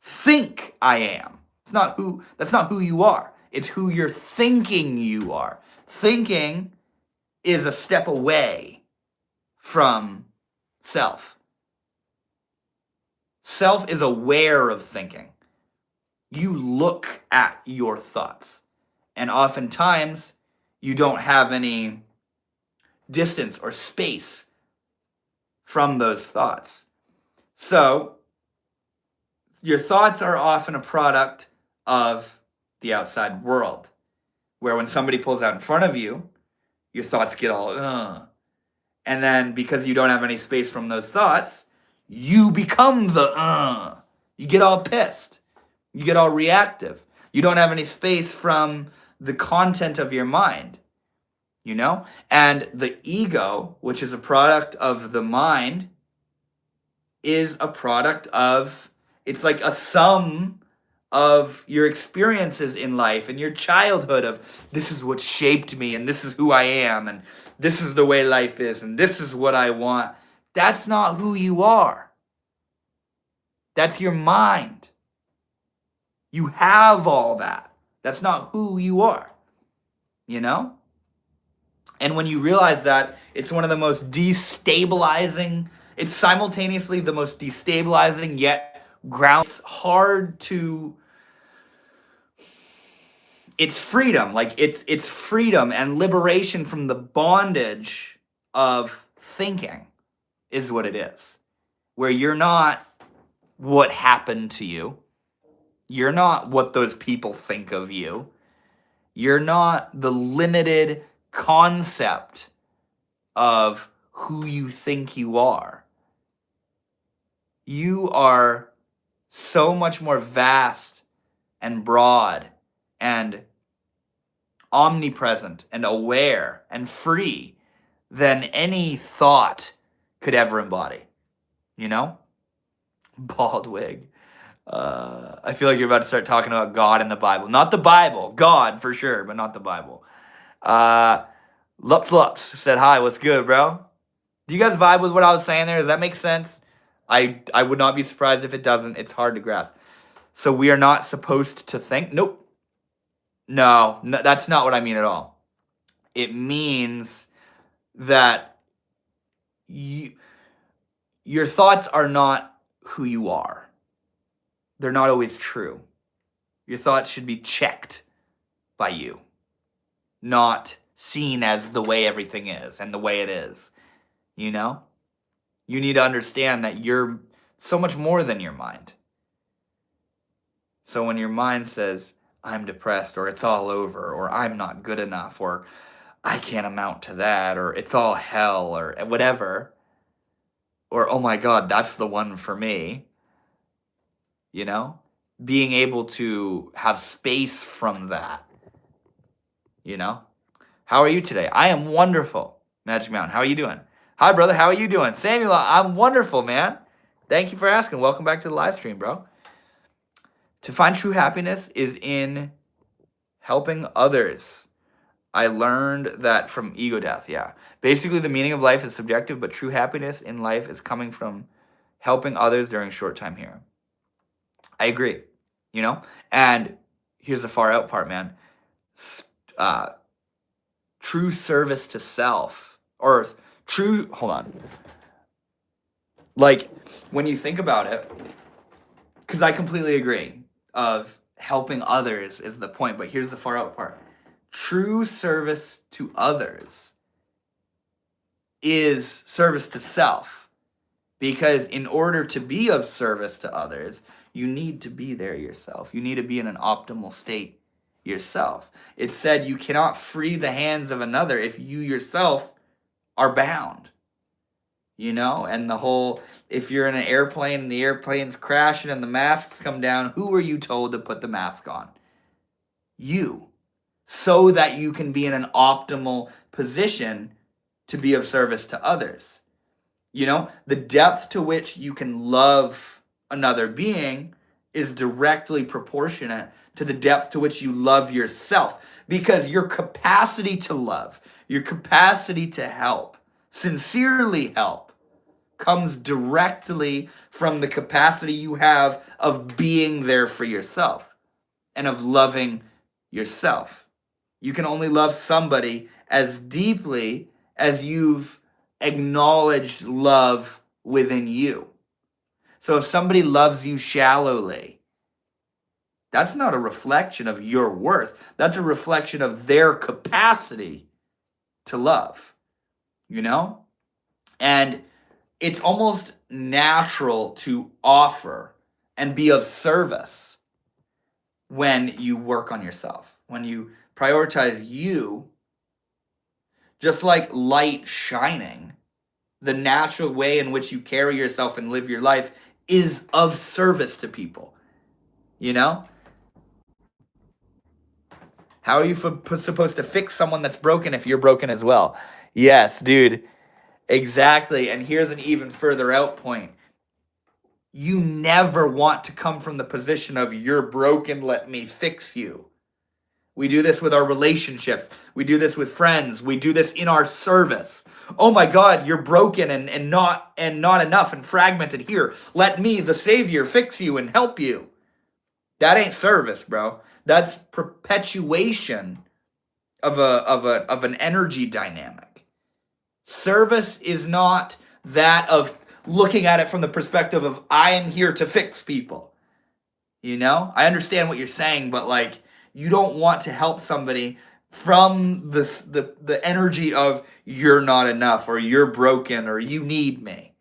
think I am. That's not who you are. It's who you're thinking you are. Thinking is a step away from self. Self is aware of thinking. You look at your thoughts. And oftentimes, you don't have any distance or space from those thoughts. So, your thoughts are often a product of the outside world, where when somebody pulls out in front of you, your thoughts get all, And then because you don't have any space from those thoughts, you become the, You get all pissed. You get all reactive. You don't have any space from the content of your mind, And the ego, which is a product of the mind, is a product of, it's like a sum of your experiences in life and your childhood of, this is what shaped me and this is who I am and this is the way life is and this is what I want. That's not who you are. That's your mind. You have all that. That's not who you are, And when you realize that, it's one of the most destabilizing, it's simultaneously the most destabilizing yet ground. It's hard to, it's freedom. Like it's freedom and liberation from the bondage of thinking is what it is. Where you're not what happened to you. You're not what those people think of you. You're not the limited concept of who you think you are. You are so much more vast and broad and omnipresent and aware and free than any thought could ever embody. You know? Bald wig. I feel like you're about to start talking about God in the Bible. Not the Bible. God for sure, but not the Bible. Lups said hi. What's good, bro? Do you guys vibe with what I was saying there? Does that make sense? I would not be surprised if it doesn't. It's hard to grasp. So we are not supposed to think? Nope. No, that's not what I mean at all. It means that your thoughts are not who you are. They're not always true. Your thoughts should be checked by you, not seen as the way everything is and the way it is. You know? You need to understand that you're so much more than your mind. So when your mind says, I'm depressed, or it's all over, or I'm not good enough, or I can't amount to that, or it's all hell, or whatever, or oh my God, that's the one for me, you know? Being able to have space from that, you know? How are you today? I am wonderful, Magic Mountain. How are you doing? Hi, brother. How are you doing? Samuel, I'm wonderful, man. Thank you for asking. Welcome back to the live stream, bro. To find true happiness is in helping others. I learned that from Ego Death, yeah. Basically, the meaning of life is subjective, but true happiness in life is coming from helping others during short time here. I agree, you know? And here's the far out part, man. True service to self, or true, hold on. Like, when you think about it, because I completely agree of helping others is the point, but here's the far out part. True service to others is service to self, because in order to be of service to others, you need to be there yourself. You need to be in an optimal state yourself. It said you cannot free the hands of another if you yourself are bound. You know, and the whole, if you're in an airplane and the airplane's crashing and the masks come down, who are you told to put the mask on? You. So that you can be in an optimal position to be of service to others. You know, the depth to which you can love another being is directly proportionate to the depth to which you love yourself. Because your capacity to love, your capacity to help, sincerely help, comes directly from the capacity you have of being there for yourself and of loving yourself. You can only love somebody as deeply as you've acknowledged love within you. So if somebody loves you shallowly, that's not a reflection of your worth. That's a reflection of their capacity to love, you know? And it's almost natural to offer and be of service when you work on yourself, when you prioritize you. Just like light shining, the natural way in which you carry yourself and live your life is of service to people, you know? How are you supposed to fix someone that's broken if you're broken as well? Yes, dude. Exactly. And here's an even further out point. You never want to come from the position of you're broken, let me fix you. We do this with our relationships. We do this with friends. We do this in our service. Oh my God, you're broken and not enough and fragmented. Here, let me, the Savior, fix you and help you. That ain't service, bro. That's perpetuation of an energy dynamic. Service is not that of looking at it from the perspective of I am here to fix people. You know? I understand what you're saying, but like you don't want to help somebody from the energy of you're not enough or you're broken or you need me.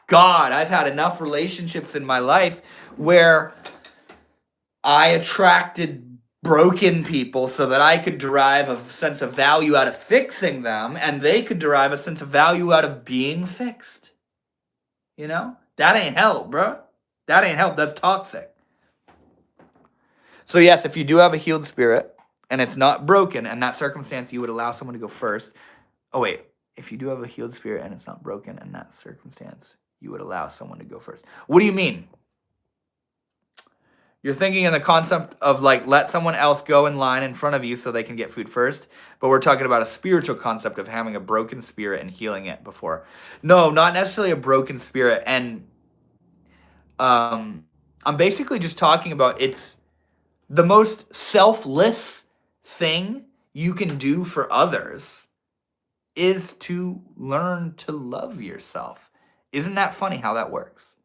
God, I've had enough relationships in my life where I attracted broken people so that I could derive a sense of value out of fixing them, and they could derive a sense of value out of being fixed. You know? That ain't help, bro. That ain't help. That's toxic. So, yes, if you do have a healed spirit and it's not broken, in that circumstance, you would allow someone to go first. Oh, wait. If you do have a healed spirit and it's not broken, in that circumstance, you would allow someone to go first. What do you mean? You're thinking in the concept of like let someone else go in line in front of you so they can get food first, but we're talking about a spiritual concept of having a broken spirit and healing it before. No, not necessarily a broken spirit. And I'm basically just talking about it's the most selfless thing you can do for others is to learn to love yourself. Isn't that funny how that works?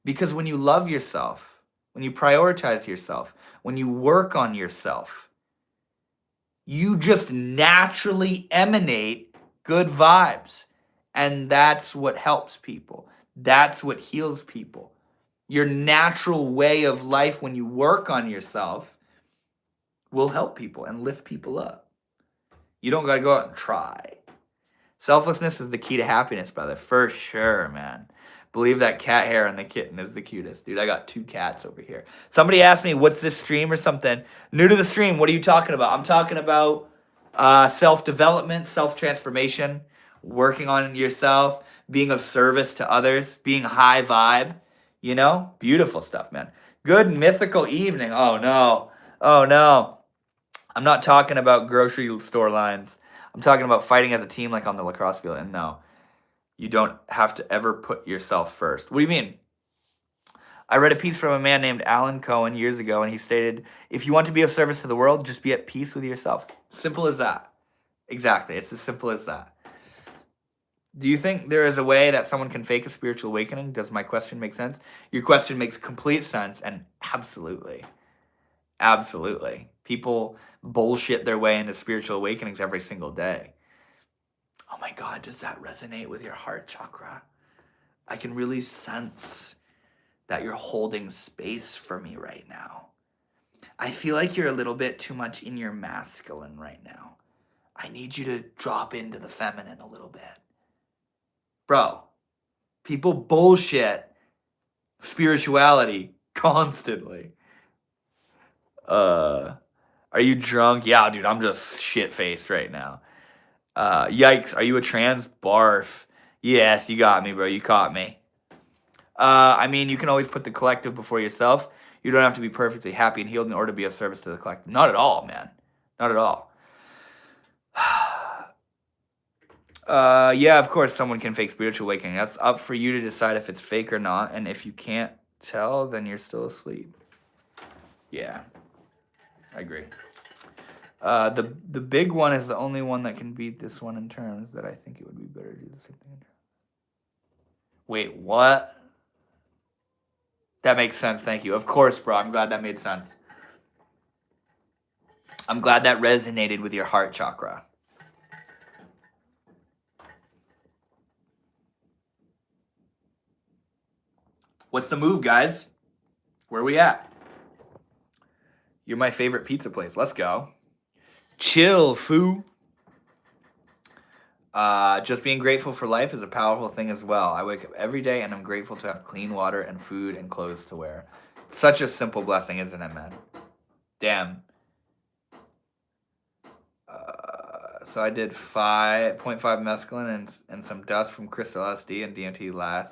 Because when you love yourself, when you prioritize yourself, when you work on yourself, you just naturally emanate good vibes. And that's what helps people. That's what heals people. Your natural way of life when you work on yourself will help people and lift people up. You don't got to go out and try. Selflessness is the key to happiness, brother. For sure, man. Believe that cat hair on the kitten is the cutest. Dude, I got 2 cats over here. Somebody asked me, what's this stream or something? New to the stream, what are you talking about? I'm talking about self-development, self-transformation, working on yourself, being of service to others, being high vibe. You know? Beautiful stuff, man. Good mythical evening. Oh, no. Oh, no. I'm not talking about grocery store lines. I'm talking about fighting as a team like on the lacrosse field. And no, you don't have to ever put yourself first. What do you mean? I read a piece from a man named Alan Cohen years ago, and he stated, if you want to be of service to the world, just be at peace with yourself. Simple as that. Exactly. It's as simple as that. Do you think there is a way that someone can fake a spiritual awakening? Does my question make sense? Your question makes complete sense, and absolutely. Absolutely. People bullshit their way into spiritual awakenings every single day. Oh my God, does that resonate with your heart chakra? I can really sense that you're holding space for me right now. I feel like you're a little bit too much in your masculine right now. I need you to drop into the feminine a little bit. Bro, people bullshit spirituality constantly. Are you drunk? Yeah, dude, I'm just shit-faced right now. Yikes, are you a trans? Barf. Yes, you got me, bro. You caught me. I mean, you can always put the collective before yourself. You don't have to be perfectly happy and healed in order to be of service to the collective. Not at all, man. Not at all. Yeah, of course, someone can fake spiritual awakening. That's up for you to decide if it's fake or not. And if you can't tell, then you're still asleep. Yeah, I agree. The big one is the only one that can beat this one in terms that I think it would be better to do the same thing. Wait, what? That makes sense. Thank you. Of course, bro. I'm glad that made sense. I'm glad that resonated with your heart chakra. What's the move, guys? Where are we at? You're my favorite pizza place. Let's go. Chill, foo. Just being grateful for life is a powerful thing as well. I wake up every day and I'm grateful to have clean water and food and clothes to wear. Such a simple blessing, isn't it, man? Damn. So I did 5.5 mescaline and some dust from crystal LSD and DMT last.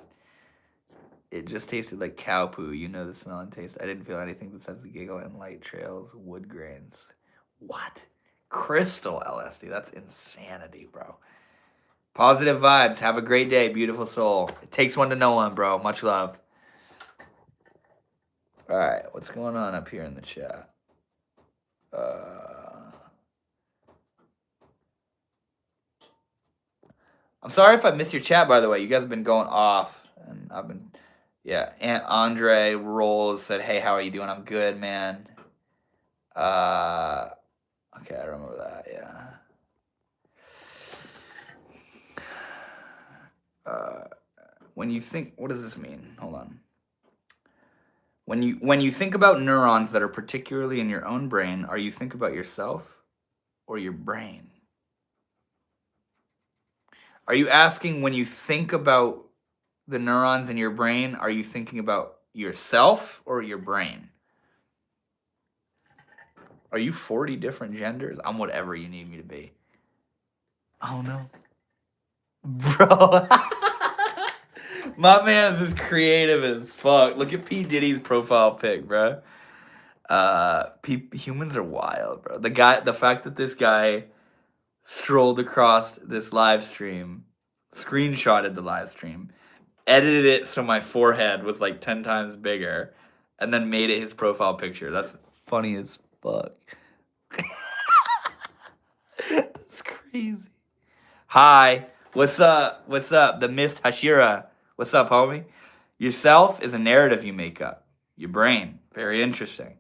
It just tasted like cow poo. You know the smell and taste. I didn't feel anything besides the giggle and light trails, wood grains. What? Crystal LSD? That's insanity, bro. Positive vibes. Have a great day, beautiful soul. It takes one to know one, bro. Much love. All right, what's going on up here in the chat? I'm sorry if I missed your chat, by the way. You guys have been going off, and I've been, yeah. Aunt Andre Rolls said, "Hey, how are you doing? I'm good, man." Okay, I remember that. Yeah. When you think, what does this mean? Hold on. When you think about neurons that are particularly in your own brain, are you think about yourself or your brain? Are you asking when you think about the neurons in your brain, are you thinking about yourself or your brain? Are you 40 different genders? I'm whatever you need me to be. Oh no. Bro. My man's is creative as fuck. Look at P. Diddy's profile pic, bro. Humans are wild, bro. The fact that this guy strolled across this live stream, screenshotted the live stream, edited it so my forehead was like 10 times bigger, and then made it his profile picture. That's funny as fuck. That's crazy. Hi, what's up? What's up? The Mist Hashira. What's up, homie? Yourself is a narrative you make up. Your brain. Very interesting.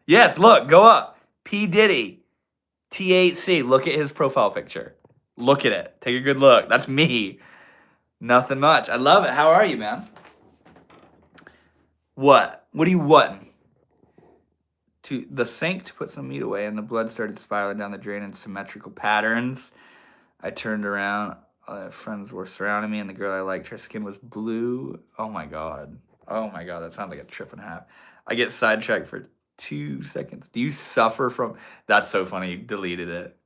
Yes, look, go up. P. Diddy. THC. Look at his profile picture. Look at it. Take a good look. That's me. Nothing much. I love it. How are you, man? What? What are you wanting? To the sink to put some meat away, and the blood started spiraling down the drain in symmetrical patterns. I turned around. Friends were surrounding me, and the girl I liked, her skin was blue. Oh my god. Oh my god, that sounds like a trip and a half. I get sidetracked for 2 seconds. Do you suffer from... That's so funny. You deleted it.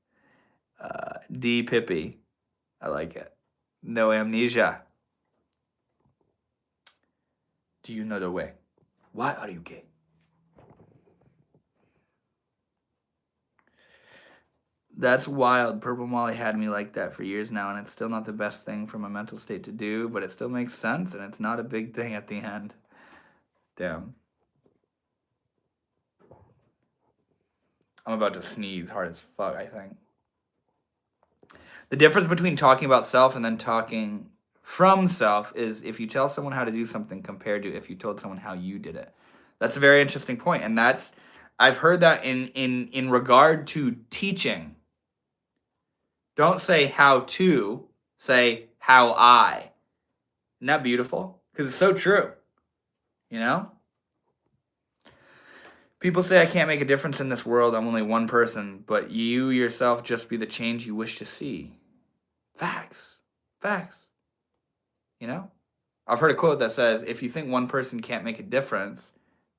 D. Pippi. I like it. No amnesia. Do you know the way? Why are you gay? That's wild. Purple Molly had me like that for years now, and it's still not the best thing for my mental state to do, but it still makes sense, and it's not a big thing at the end. Damn. I'm about to sneeze hard as fuck, I think. The difference between talking about self and then talking from self is if you tell someone how to do something compared to if you told someone how you did it. That's a very interesting point, and that's... I've heard that in regard to teaching. Don't say how to, say how I. Isn't that beautiful? Because it's so true. You know? People say I can't make a difference in this world. I'm only one person. But you yourself just be the change you wish to see. Facts. Facts. You know? I've heard a quote that says, if you think one person can't make a difference,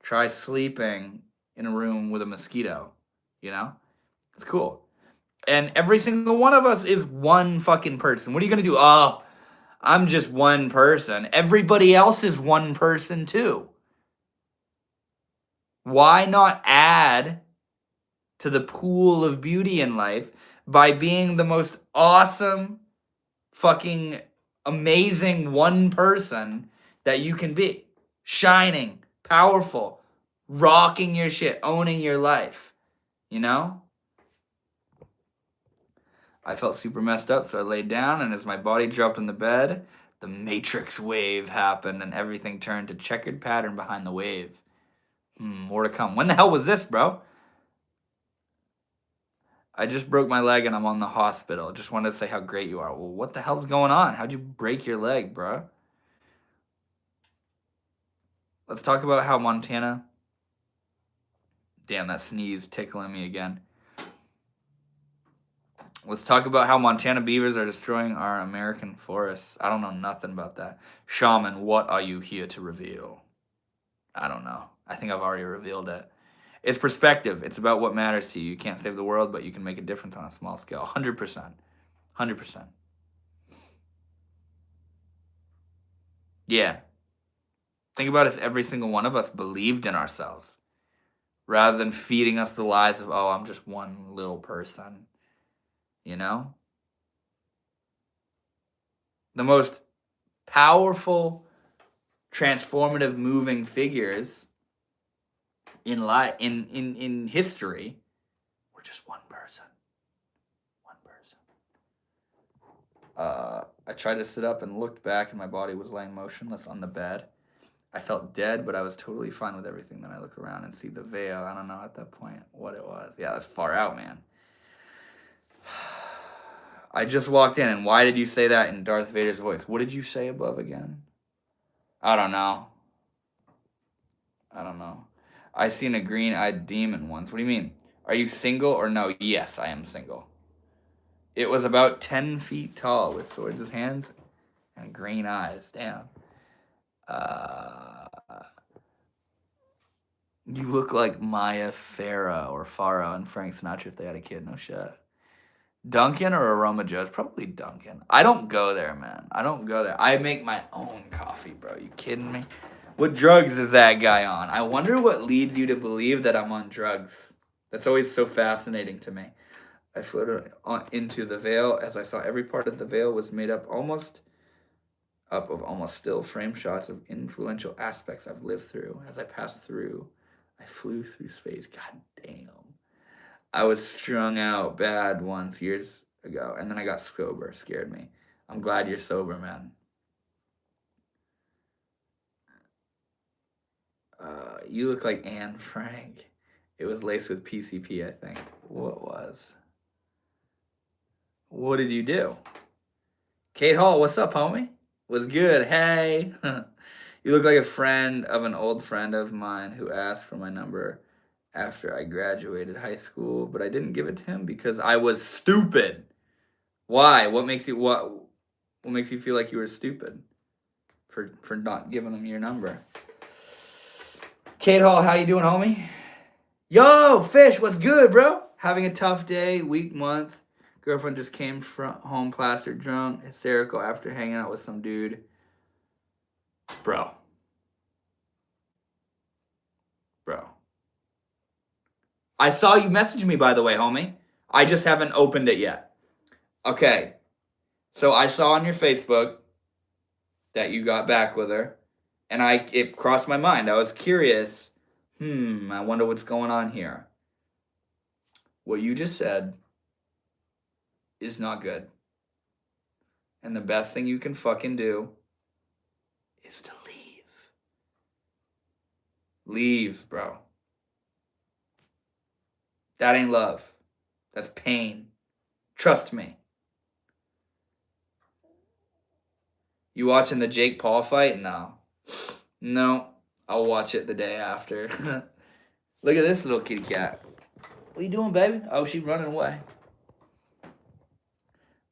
try sleeping in a room with a mosquito. You know? It's cool. And every single one of us is one fucking person. What are you going to do? Oh, I'm just one person. Everybody else is one person too. Why not add to the pool of beauty in life by being the most awesome, fucking amazing one person that you can be? Shining, powerful, rocking your shit, owning your life. You know? I felt super messed up, so I laid down, and as my body dropped in the bed, the matrix wave happened, and everything turned to checkered pattern behind the wave. More to come. When the hell was this, bro? I just broke my leg, and I'm on the hospital. Just wanted to say how great you are. Well, what the hell's going on? How'd you break your leg, bro? Let's talk about how Montana... Damn, that sneeze tickling me again. Let's talk about how Montana beavers are destroying our American forests. I don't know nothing about that. Shaman, what are you here to reveal? I don't know. I think I've already revealed it. It's perspective. It's about what matters to you. You can't save the world, but you can make a difference on a small scale. 100%. 100%. Yeah. Think about if every single one of us believed in ourselves, rather than feeding us the lies of, oh, I'm just one little person. You know? The most powerful, transformative, moving figures in history were just one person. One person. I tried to sit up and looked back, and my body was laying motionless on the bed. I felt dead, but I was totally fine with everything. Then I look around and see the veil. I don't know at that point what it was. Yeah, that's far out, man. I just walked in, and why did you say that in Darth Vader's voice? What did you say above again? I don't know. I don't know. I seen a green-eyed demon once. What do you mean? Are you single or no? Yes, I am single. It was about 10 feet tall with swords in hands and green eyes. Damn. You look like Maya Farrow or Farrow and Frank Sinatra if they had a kid. No shit. Dunkin' or Aroma Joe's? Probably Dunkin'. I don't go there, man. I don't go there. I make my own coffee, bro. You kidding me? What drugs is that guy on? I wonder what leads you to believe that I'm on drugs. That's always so fascinating to me. I floated into the veil as I saw every part of the veil was made up of almost still frame shots of influential aspects I've lived through. As I passed through, I flew through space. God damn. I was strung out bad once years ago, and then I got sober. Scared me. I'm glad you're sober, man. You look like Anne Frank. It was laced with PCP, I think. What was? What did you do? Kate Hall, what's up, homie? Was good. Hey. You look like a friend of an old friend of mine who asked for my number after I graduated high school, but I didn't give it to him because I was stupid. Why? What makes you feel like you were stupid for not giving him your number? Kate Hall, how you doing, homie? Yo, Fish, what's good, bro? Having a tough day, week, month. Girlfriend just came from home plastered drunk, hysterical after hanging out with some dude. Bro. I saw you message me, by the way, homie. I just haven't opened it yet. Okay. So I saw on your Facebook that you got back with her, and it crossed my mind. I was curious. I wonder what's going on here. What you just said is not good. And the best thing you can fucking do is to leave. Leave, bro. That ain't love. That's pain. Trust me. You watching the Jake Paul fight? No. I'll watch it the day after. Look at this little kitty cat. What you doing, baby? Oh, she's running away.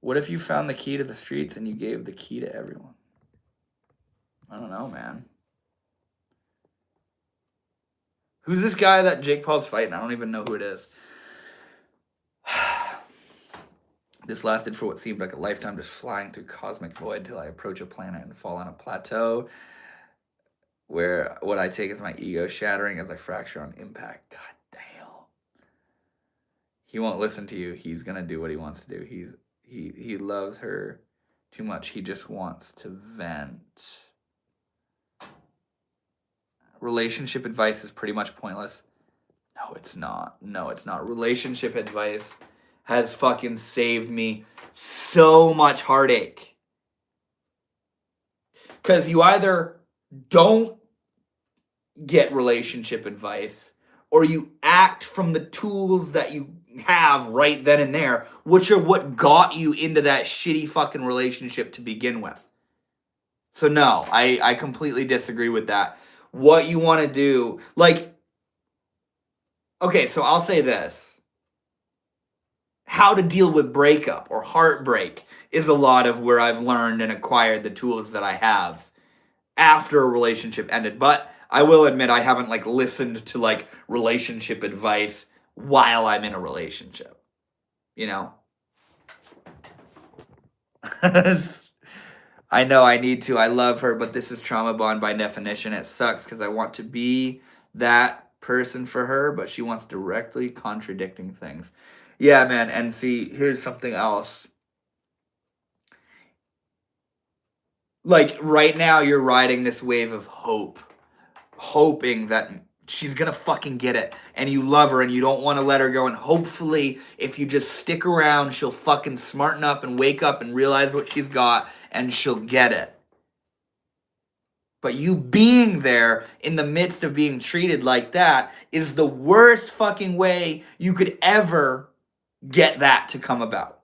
What if you found the key to the streets and you gave the key to everyone? I don't know, man. Who's this guy that Jake Paul's fighting? I don't even know who it is. This lasted for what seemed like a lifetime, just flying through cosmic void till I approach a planet and fall on a plateau where what I take is my ego shattering as I fracture on impact. God damn. He won't listen to you. He's going to do what he wants to do. He loves her too much. He just wants to vent. Relationship advice is pretty much pointless. No, it's not. Relationship advice has fucking saved me so much heartache. Because you either don't get relationship advice or you act from the tools that you have right then and there, which are what got you into that shitty fucking relationship to begin with. So no, I completely disagree with that. What you want to do, okay, so I'll say this. How to deal with breakup or heartbreak is a lot of where I've learned and acquired the tools that I have after a relationship ended. But I will admit I haven't listened to relationship advice while I'm in a relationship. You know? I know I need to. I love her, but this is trauma bond by definition. It sucks because I want to be that person for her, but she wants directly contradicting things. Yeah, man, and see, here's something else. Right now, you're riding this wave of hope. Hoping that she's gonna fucking get it. And you love her and you don't want to let her go. And hopefully, if you just stick around, she'll fucking smarten up and wake up and realize what she's got and she'll get it. But you being there in the midst of being treated like that is the worst fucking way you could ever get that to come about.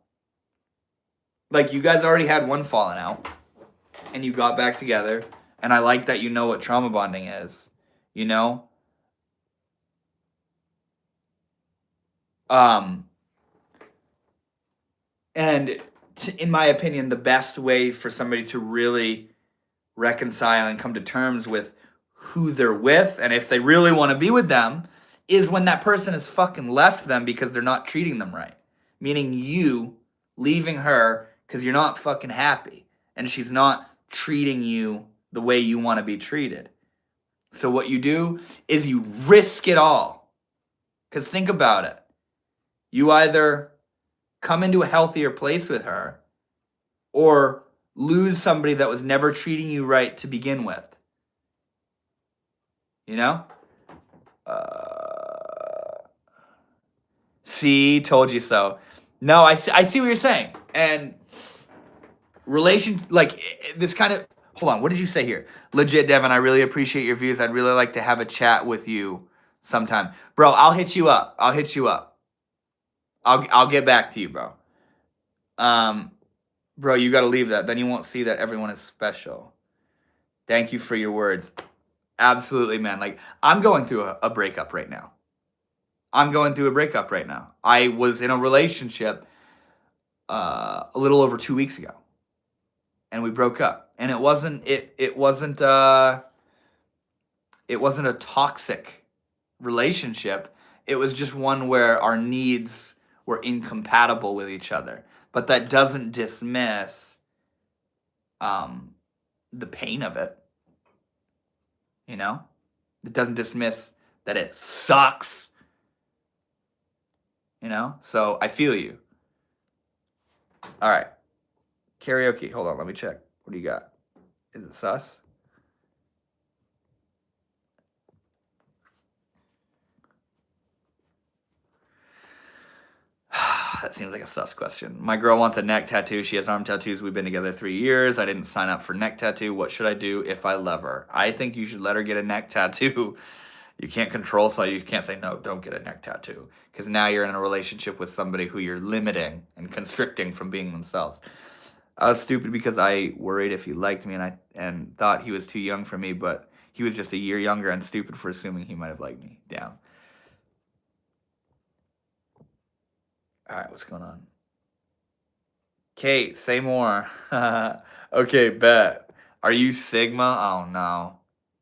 You guys already had one falling out and you got back together, and I like that you know what trauma bonding is, you know? Um, and in my opinion, the best way for somebody to really reconcile and come to terms with who they're with and if they really want to be with them is when that person has fucking left them because they're not treating them right. Meaning you leaving her because you're not fucking happy and she's not treating you the way you want to be treated. So what you do is you risk it all. Because think about it. You either come into a healthier place with her or lose somebody that was never treating you right to begin with. You know? See, told you so. No, I see what you're saying. And this kind of, hold on, what did you say here? Legit, Devin, I really appreciate your views. I'd really like to have a chat with you sometime. Bro, I'll hit you up. I'll get back to you, bro. Bro, you gotta leave that. Then you won't see that everyone is special. Thank you for your words. Absolutely, man. Like, I'm going through a breakup right now. I was in a relationship a little over 2 weeks ago. And we broke up. And it wasn't a toxic relationship. It was just one where our needs were incompatible with each other. But that doesn't dismiss the pain of it. You know? It doesn't dismiss that it sucks. You know? So I feel you. All right. Karaoke. Hold on, let me check. What do you got? Is it sus? That seems like a sus question. My girl wants a neck tattoo. She has arm tattoos. We've been together 3 years. I didn't sign up for neck tattoo. What should I do if I love her? I think you should let her get a neck tattoo. You can't control, so you can't say, no, don't get a neck tattoo. Because now you're in a relationship with somebody who you're limiting and constricting from being themselves. I was stupid because I worried if he liked me and thought he was too young for me, but he was just a year younger and stupid for assuming he might have liked me. Damn. All right, what's going on? Kate, say more. Okay, bet. Are you Sigma? Oh, no.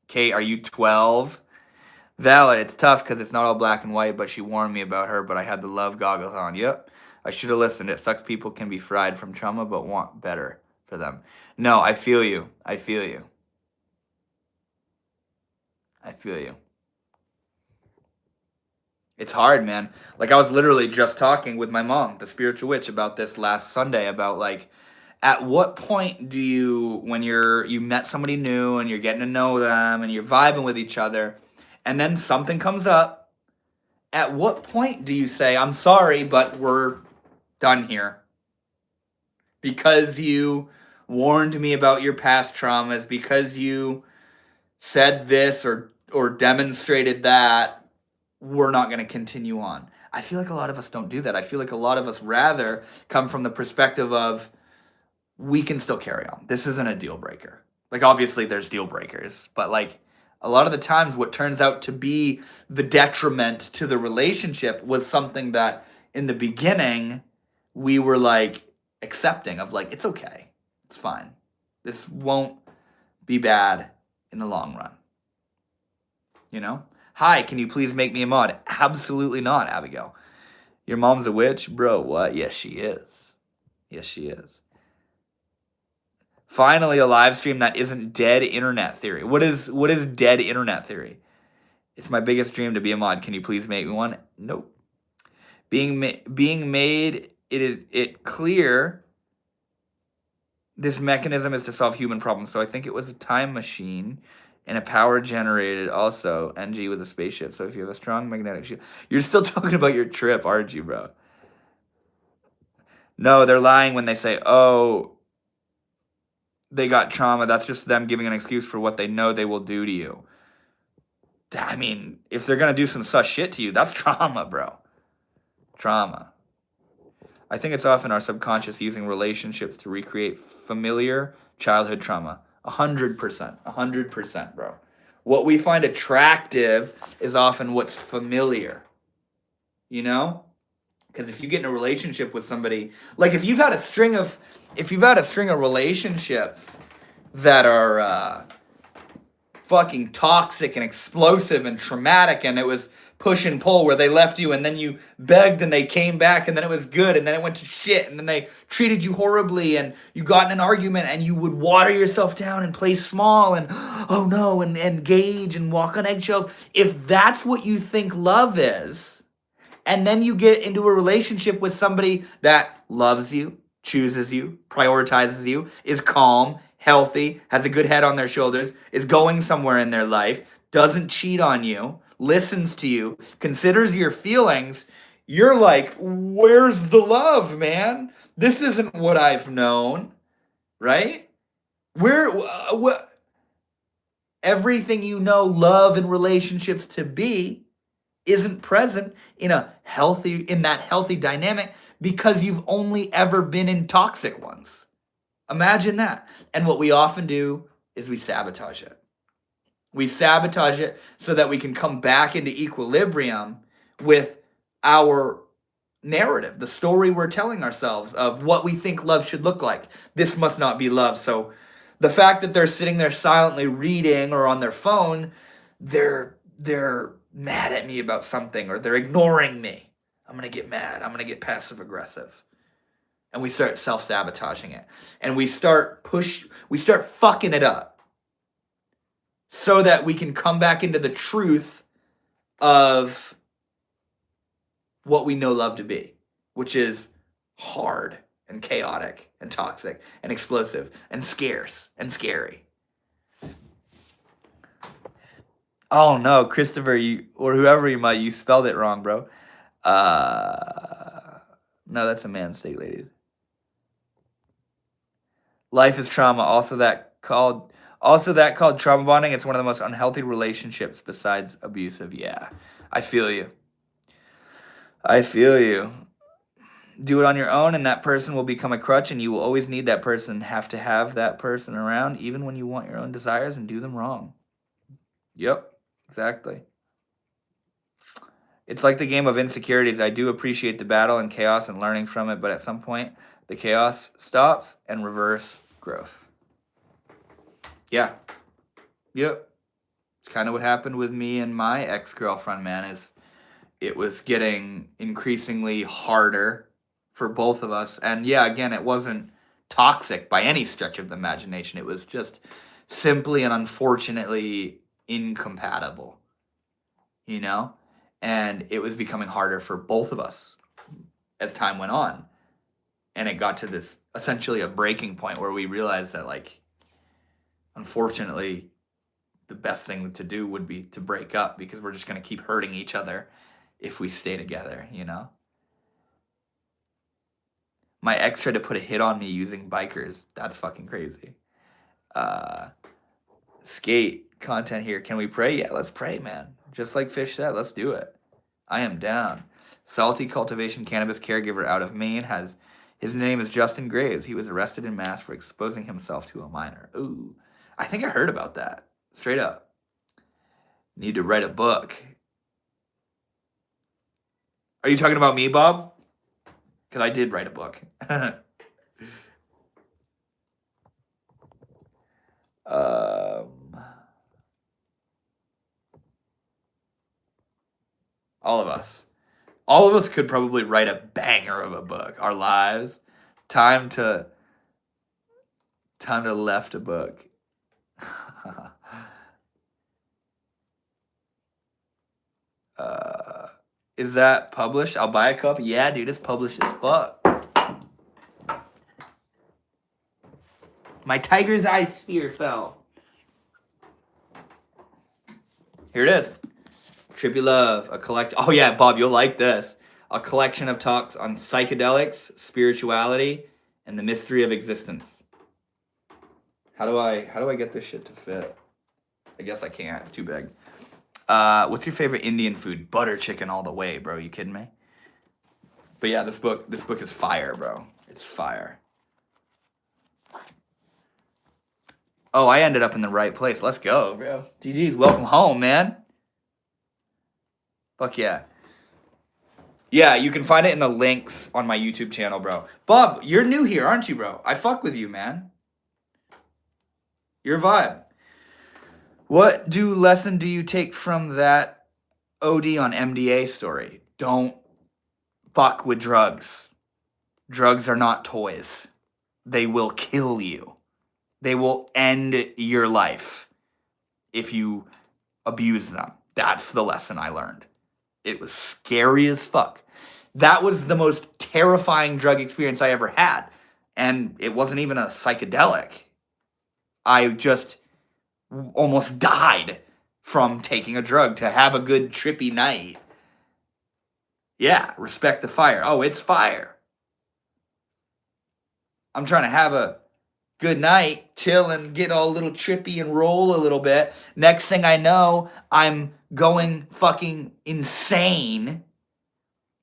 Kate, are you 12? Valid. It's tough because it's not all black and white, but she warned me about her, but I had the love goggles on. Yep. I should have listened. It sucks people can be fried from trauma, but want better for them. No, I feel you. It's hard, man. Like, I was literally just talking with my mom, the spiritual witch, about this last Sunday, about, like, at what point do you, when you met somebody new and you're getting to know them and you're vibing with each other, and then something comes up, at what point do you say, I'm sorry, but we're done here? Because you warned me about your past traumas, because you said this or demonstrated that, we're not going to continue on. I feel like a lot of us don't do that. I feel like a lot of us rather come from the perspective of, we can still carry on. This isn't a deal breaker. Like, obviously there's deal breakers, but like a lot of the times what turns out to be the detriment to the relationship was something that in the beginning we were like accepting of, like, it's okay. It's fine. This won't be bad in the long run. You know? Hi, can you please make me a mod? Absolutely not, Abigail. Your mom's a witch? Bro, what? Yes, she is. Finally, a live stream that isn't dead internet theory. What is dead internet theory? It's my biggest dream to be a mod. Can you please make me one? Nope. Being made it clear this mechanism is to solve human problems. So I think it was a time machine and a power generated also NG with a spaceship. So if you have a strong magnetic shield, you're still talking about your trip, aren't you, bro? No, they're lying when they say, oh, they got trauma. That's just them giving an excuse for what they know they will do to you. I mean, if they're going to do some sus shit to you, that's trauma, bro. Trauma. I think it's often our subconscious using relationships to recreate familiar childhood trauma. 100%, bro. What we find attractive is often what's familiar. You know? Because if you get in a relationship with somebody, like if you've had a string of relationships that are fucking toxic and explosive and traumatic, and it was push and pull where they left you and then you begged and they came back and then it was good and then it went to shit and then they treated you horribly and you got in an argument and you would water yourself down and play small and oh no and engage and walk on eggshells. If that's what you think love is, and then you get into a relationship with somebody that loves you, chooses you, prioritizes you, is calm, healthy, has a good head on their shoulders, is going somewhere in their life, doesn't cheat on you, listens to you, considers your feelings, you're like, where's the love, man? This isn't what I've known, right? Everything you know love and relationships to be isn't present in that healthy dynamic because you've only ever been in toxic ones. Imagine that. And what we often do is we sabotage it. We sabotage it so that we can come back into equilibrium with our narrative, the story we're telling ourselves of what we think love should look like. This must not be love. So the fact that they're sitting there silently reading or on their phone, they're mad at me about something or they're ignoring me. I'm going to get mad. I'm going to get passive aggressive. And we start self-sabotaging it. And we start fucking it up so that we can come back into the truth of what we know love to be, which is hard and chaotic and toxic and explosive and scarce and scary. Oh no, Christopher, or whoever you spelled it wrong, bro. No, that's a man state, ladies. Life is trauma. Also that called trauma bonding. It's one of the most unhealthy relationships besides abusive. Yeah, I feel you. Do it on your own and that person will become a crutch and you will always need that person, have to have that person around even when you want your own desires and do them wrong. Yep, exactly. It's like the game of insecurities. I do appreciate the battle and chaos and learning from it, but at some point, the chaos stops and reverse growth. Yeah. Yep. It's kind of what happened with me and my ex-girlfriend, man, is it was getting increasingly harder for both of us. And yeah, again, it wasn't toxic by any stretch of the imagination. It was just simply and unfortunately incompatible, you know? And it was becoming harder for both of us as time went on. And it got to this, essentially a breaking point where we realized that, like, unfortunately, the best thing to do would be to break up because we're just going to keep hurting each other if we stay together, you know? My ex tried to put a hit on me using bikers. That's fucking crazy. Skate content here. Can we pray? Yeah, let's pray, man. Just like Fish said, let's do it. I am down. Salty cultivation cannabis caregiver out of Maine his name is Justin Graves. He was arrested in Mass for exposing himself to a minor. Ooh, I think I heard about that. Straight up. Need to write a book. Are you talking about me, Bob? Because I did write a book. All of us could probably write a banger of a book. Our lives, time to left a book. Is that published? I'll buy a copy. Yeah, dude, it's published as fuck. My tiger's eye sphere fell. Here it is. Trippy Love, oh yeah, Bob, you'll like this. A collection of talks on psychedelics, spirituality, and the mystery of existence. How do I get this shit to fit? I guess I can't, it's too big. What's your favorite Indian food? Butter chicken all the way, bro. You kidding me? But yeah, this book is fire, bro. It's fire. Oh, I ended up in the right place. Let's go, bro. GG's, welcome home, man. Fuck yeah. Yeah, you can find it in the links on my YouTube channel, bro. Bob, you're new here, aren't you, bro? I fuck with you, man. Your vibe. What lesson do you take from that OD on MDA story? Don't fuck with drugs. Drugs are not toys. They will kill you. They will end your life if you abuse them. That's the lesson I learned. It was scary as fuck. That was the most terrifying drug experience I ever had. And it wasn't even a psychedelic. I just almost died from taking a drug to have a good trippy night. Yeah, respect the fire. Oh, it's fire. I'm trying to have a good night, chill and get all a little trippy and roll a little bit. Next thing I know, I'm going fucking insane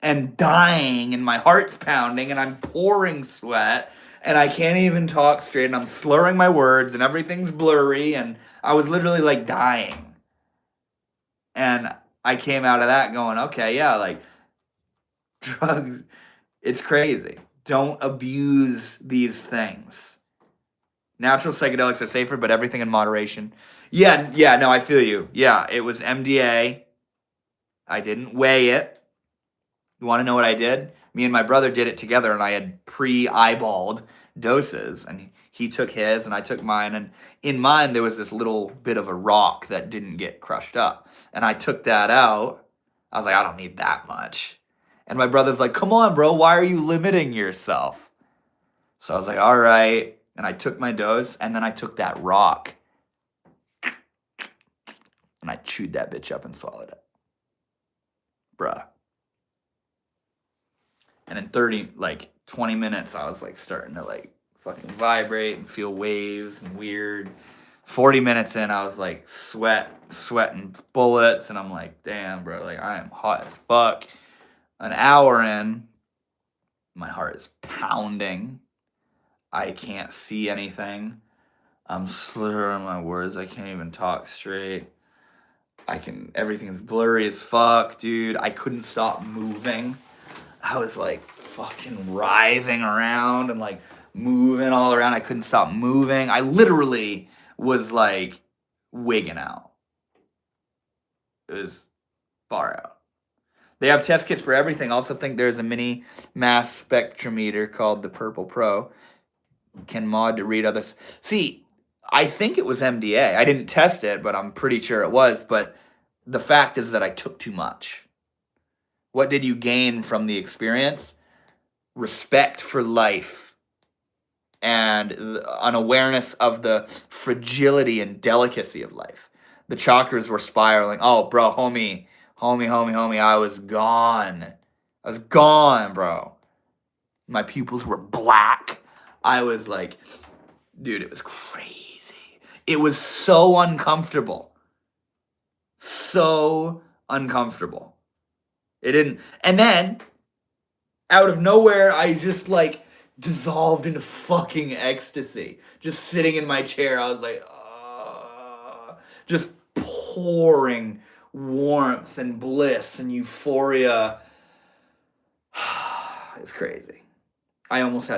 and dying and my heart's pounding and I'm pouring sweat and I can't even talk straight and I'm slurring my words and everything's blurry and I was literally like dying. And I came out of that going, okay, yeah, like drugs, it's crazy. Don't abuse these things. Natural psychedelics are safer, but everything in moderation. Yeah, no, I feel you. Yeah, it was MDA. I didn't weigh it. You want to know what I did? Me and my brother did it together, and I had pre-eyeballed doses, and he took his, and I took mine, and in mine there was this little bit of a rock that didn't get crushed up, and I took that out. I was like, I don't need that much. And my brother's like, come on, bro, why are you limiting yourself? So I was like, all right. And I took my dose, and then I took that rock, and I chewed that bitch up and swallowed it. Bruh. And in 20 minutes, I was like starting to like fucking vibrate and feel waves and weird. 40 minutes in, I was like sweating bullets, and I'm like, damn, bro, like I am hot as fuck. An hour in, my heart is pounding. I can't see anything. I'm slurring my words. I can't even talk straight. Everything's blurry as fuck, dude. I couldn't stop moving. I was like fucking writhing around and like moving all around. I couldn't stop moving. I literally was like wigging out. It was far out. They have test kits for everything. Also think there's a mini mass spectrometer called the Purple Pro. Can mod to read others. See, I think it was MDA. I didn't test it, but I'm pretty sure it was. But the fact is that I took too much. What did you gain from the experience? Respect for life and an awareness of the fragility and delicacy of life. The chakras were spiraling. Oh, bro, homie, I was gone. I was gone, bro. My pupils were black. I was like, dude, it was crazy. It was so uncomfortable. So uncomfortable. It didn't. And then, out of nowhere, I just like dissolved into fucking ecstasy. Just sitting in my chair, I was like, just pouring warmth and bliss and euphoria. It's crazy. I almost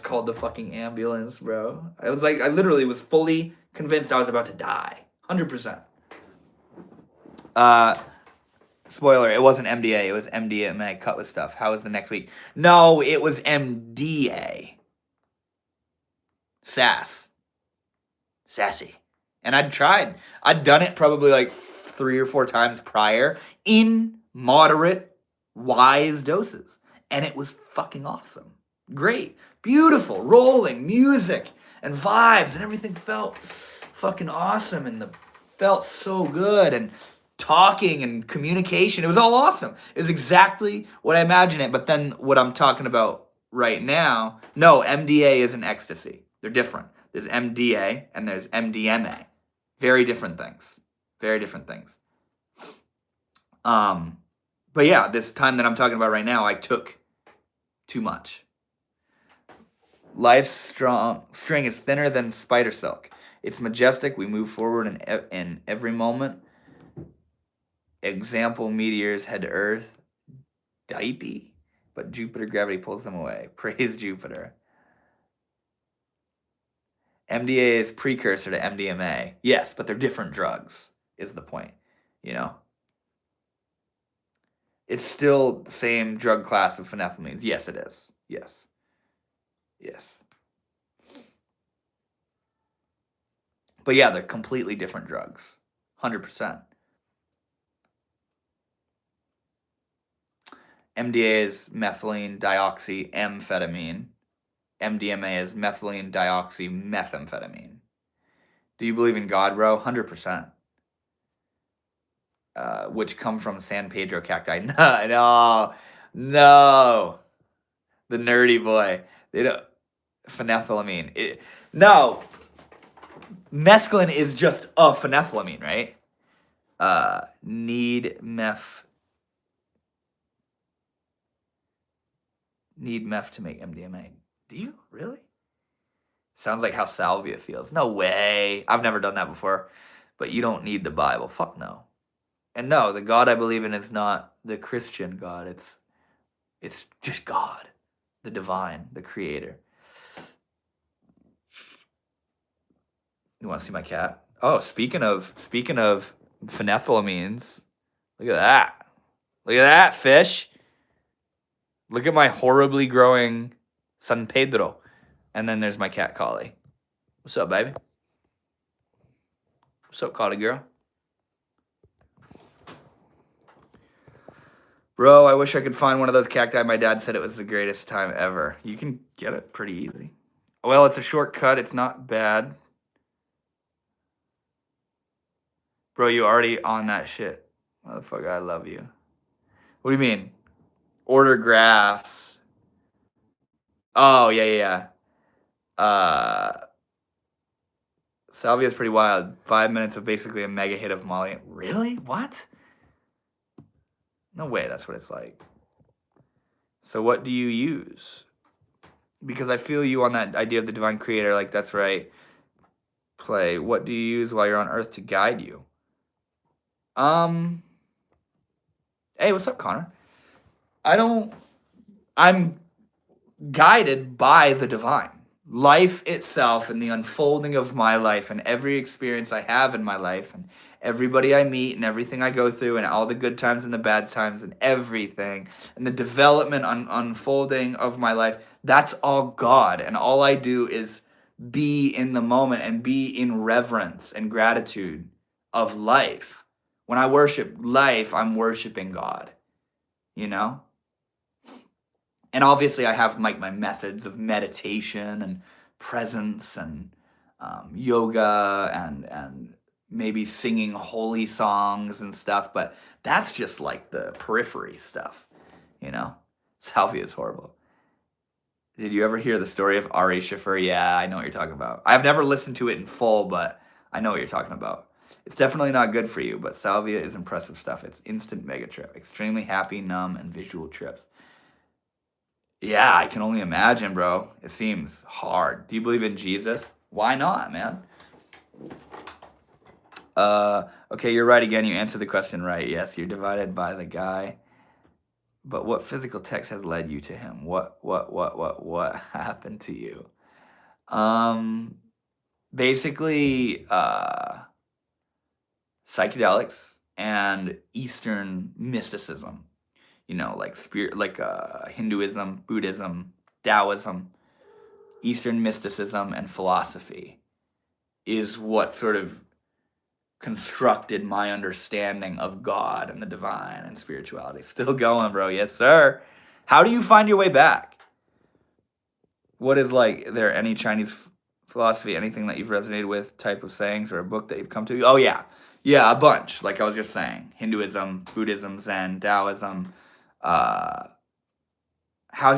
called the fucking ambulance, bro. I literally was fully convinced I was about to die. 100%. Spoiler, it wasn't MDA, it was MDMA cut with stuff. How was the next week? No, it was MDA. Sassy. And I'd done it probably like 3 or 4 times prior in moderate, wise doses. And it was fucking awesome. Great. Beautiful. Rolling music and vibes and everything felt fucking awesome and felt so good and talking and communication. It was all awesome. It was exactly what I imagined it. But then what I'm talking about right now, no, MDA isn't ecstasy. They're different. There's MDA and there's MDMA. Very different things. But yeah, this time that I'm talking about right now, I took too much. Life's string is thinner than spider silk. It's majestic. We move forward in every moment. Example, meteors head to Earth. dipey, but Jupiter gravity pulls them away. Praise Jupiter. MDA is precursor to MDMA. Yes, but they're different drugs, is the point. You know? It's still the same drug class of phenethylamines. Yes, it is. Yes. Yes. But yeah, they're completely different drugs. 100%. MDA is methylene dioxyamphetamine. MDMA is methylene dioxymethamphetamine. Do you believe in God, bro? 100%. Which come from San Pedro cacti. No. The nerdy boy. They don't. Phenethylamine. No. Mescaline is just a phenethylamine, right? Need meth to make MDMA. Do you? Really? Sounds like how salvia feels. No way. I've never done that before. But you don't need the Bible. Fuck no. And no, the God I believe in is not the Christian God. It's just God. The divine, the creator. You want to see my cat? Oh, speaking of phenethylamines, look at that. Look at that fish. Look at my horribly growing San Pedro. And then there's my cat Collie. What's up, baby? What's up, Collie girl? Bro, I wish I could find one of those cacti. My dad said it was the greatest time ever. You can get it pretty easy. Well, it's a shortcut. It's not bad. Bro, you already on that shit. Motherfucker, I love you. What do you mean? Order graphs. Oh, yeah. Salvia's pretty wild. 5 minutes of basically a mega hit of Molly. Really? What? No way that's what it's like. So what do you use? Because I feel you on that idea of the divine creator. Like, that's right. Play. What do you use while you're on Earth to guide you? Hey, what's up, Connor? I'm guided by the divine. Life itself and the unfolding of my life and every experience I have in my life and everybody I meet and everything I go through and all the good times and the bad times and everything and the development unfolding of my life, that's all God. And all I do is be in the moment and be in reverence and gratitude of life. When I worship life, I'm worshiping God, you know? And obviously I have like my methods of meditation and presence and yoga and maybe singing holy songs and stuff, but that's just like the periphery stuff, you know? Salvia is horrible. Did you ever hear the story of Ari Shaffir? Yeah, I know what you're talking about. I've never listened to it in full, but I know what you're talking about. It's definitely not good for you, but salvia is impressive stuff. It's instant mega trip, extremely happy, numb, and visual trips. Yeah, I can only imagine, bro. It seems hard. Do you believe in Jesus? Why not, man? Okay, you're right again. You answered the question right. Yes, you're divided by the guy. But what physical text has led you to him? What happened to you? Basically, psychedelics and Eastern mysticism. You know, like spirit, like Hinduism, Buddhism, Taoism, Eastern mysticism, and philosophy is what sort of constructed my understanding of God and the divine and spirituality. Still going, bro. Yes, sir. How do you find your way back? What is like, there any Chinese philosophy, anything that you've resonated with, type of sayings or a book that you've come to? Oh, yeah. Yeah, a bunch. Like I was just saying. Hinduism, Buddhism, Zen, Taoism. How's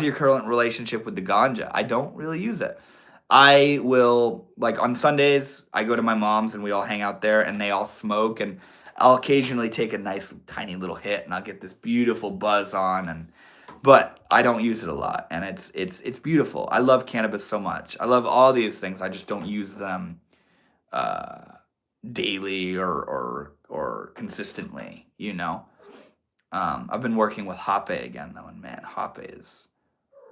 your current relationship with the ganja? I don't really use it. I will, like on Sundays, I go to my mom's and we all hang out there and they all smoke and I'll occasionally take a nice tiny little hit and I'll get this beautiful buzz on but I don't use it a lot and it's beautiful. I love cannabis so much. I love all these things. I just don't use them daily or consistently, you know. I've been working with Hoppe again though, and man, Hoppe is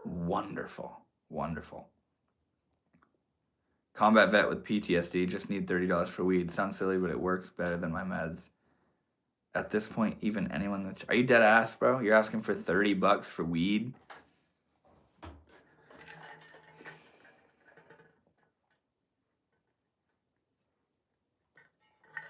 wonderful, wonderful. Combat vet with PTSD, just need $30 for weed. Sounds silly, but it works better than my meds. At this point, even anyone that... Are you dead ass, bro? You're asking for $30 for weed?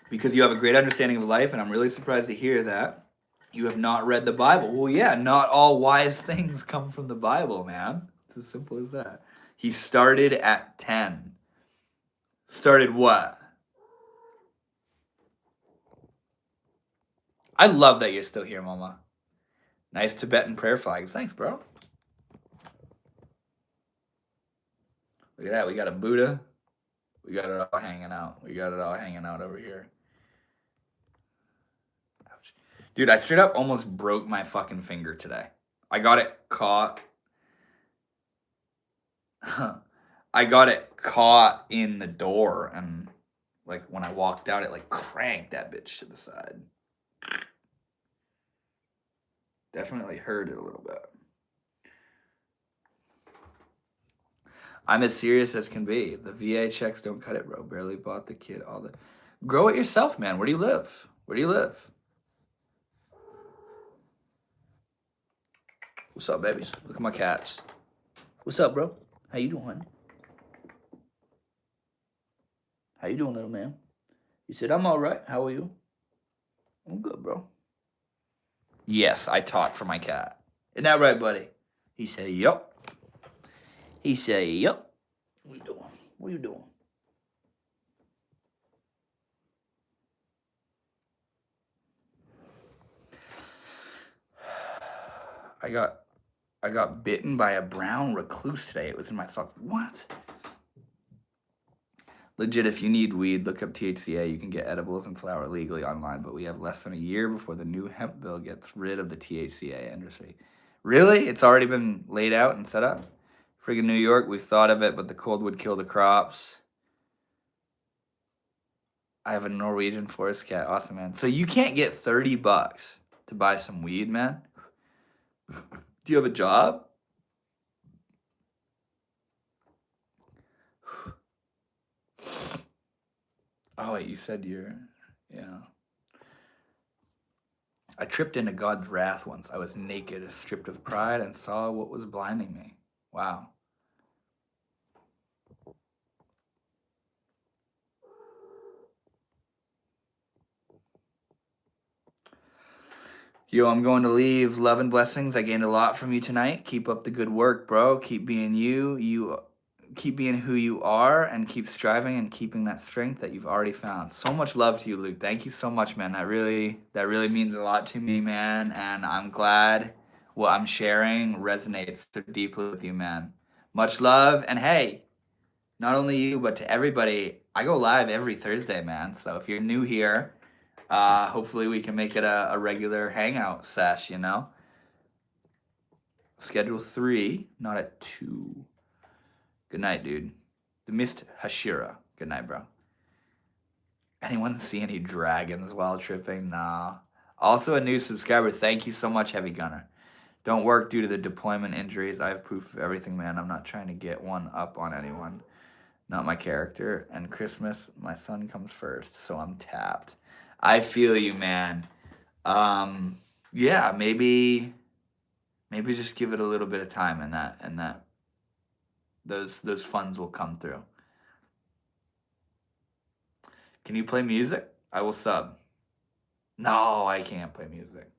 Because you have a great understanding of life, and I'm really surprised to hear that you have not read the Bible. Well, yeah, not all wise things come from the Bible, man. It's as simple as that. He started at 10. Started what? I love that you're still here, Mama. Nice Tibetan prayer flags. Thanks, bro. Look at that. We got a Buddha. We got it all hanging out. We got it all hanging out over here. Ouch. Dude, I straight up almost broke my fucking finger today. I got it caught. I got it caught in the door, and like when I walked out, it like cranked that bitch to the side. Definitely hurt it a little bit. I'm as serious as can be. The VA checks don't cut it, bro. Barely bought the kid all the... Grow it yourself, man. Where do you live? Where do you live? What's up, babies? Look at my cats. What's up, bro? How you doing? How you doing, little man? You said, I'm all right. How are you? I'm good, bro. Yes, I talk for my cat. Isn't that right, buddy? He said, yup. He said, yup. What you doing? What you doing? I got bitten by a brown recluse today. It was in my sock. What? Legit, if you need weed, look up THCA. You can get edibles and flower legally online, but we have less than a year before the new hemp bill gets rid of the THCA industry. Really? It's already been laid out and set up? Friggin' New York, we've thought of it, but the cold would kill the crops. I have a Norwegian forest cat. Awesome, man. So you can't get $30 to buy some weed, man? Do you have a job? Oh, wait, you said you're... Yeah. I tripped into God's wrath once. I was naked, stripped of pride, and saw what was blinding me. Wow. Yo, I'm going to leave. Love and blessings. I gained a lot from you tonight. Keep up the good work, bro. Keep being you. You keep being who you are, and keep striving and keeping that strength that you've already found. So much love to you, Luke. Thank you so much, man. That really means a lot to me, man. And I'm glad what I'm sharing resonates so deeply with you, man. Much love. And hey, not only you, but to everybody, I go live every Thursday, man. So if you're new here, hopefully we can make it a regular hangout sesh, you know? Schedule 3, not at 2. Good night, dude. The Mist Hashira. Good night, bro. Anyone see any dragons while tripping? Nah. Also a new subscriber. Thank you so much, Heavy Gunner. Don't work due to the deployment injuries. I have proof of everything, man. I'm not trying to get one up on anyone. Not my character. And Christmas, my son comes first, so I'm tapped. I feel you, man. Yeah, maybe just give it a little bit of time, and those funds will come through. Can you play music? I will sub. No, I can't play music.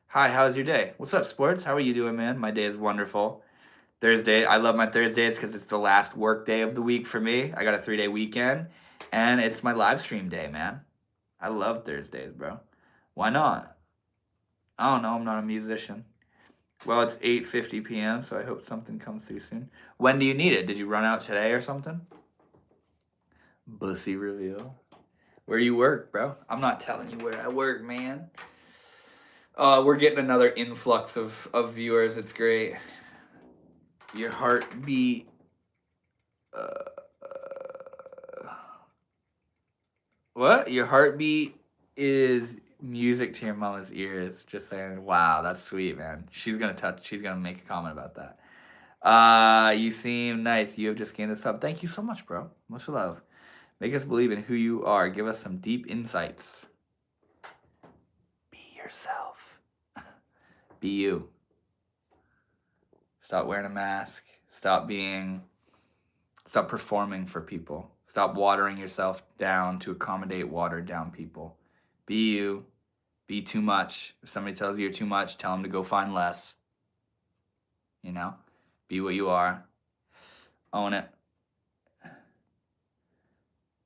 Hi, how's your day? What's up, sports? How are you doing, man? My day is wonderful. Thursday, I love my Thursdays because it's the last work day of the week for me. I got a 3-day weekend, and it's my live stream day, man. I love Thursdays, bro. Why not? I don't know. I'm not a musician. Well, it's 8:50 p.m., so I hope something comes through soon. When do you need it? Did you run out today or something? Bussy reveal. Where you work, bro? I'm not telling you where I work, man. We're getting another influx of viewers. It's great. Your heartbeat. What? Your heartbeat is music to your mama's ears. Just saying, wow, that's sweet, man. She's gonna make a comment about that. You seem nice. You have just gained a sub. Thank you so much, bro. Much love. Make us believe in who you are. Give us some deep insights. Be yourself. Be you. Stop wearing a mask. Stop performing for people. Stop watering yourself down to accommodate watered down people. Be you. Be too much. If somebody tells you you're too much, tell them to go find less. You know? Be what you are. Own it.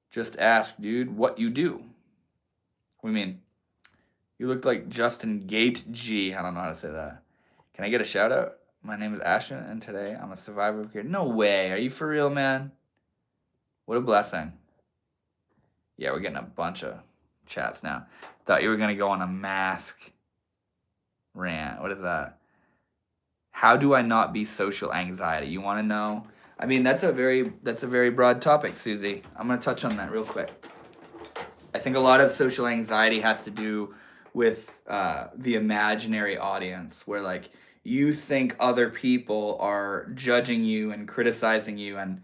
Just ask, dude, what you do. What do you mean? You look like Justin Gate G. I don't know how to say that. Can I get a shout out? My name is Ashton, and today I'm a survivor of care. No way. Are you for real, man? What a blessing. Yeah, we're getting a bunch of chats now. Thought you were going to go on a mask rant. What is that? How do I not be social anxiety? You want to know? I mean, that's a very broad topic, Susie. I'm going to touch on that real quick. I think a lot of social anxiety has to do with the imaginary audience, where like you think other people are judging you and criticizing you and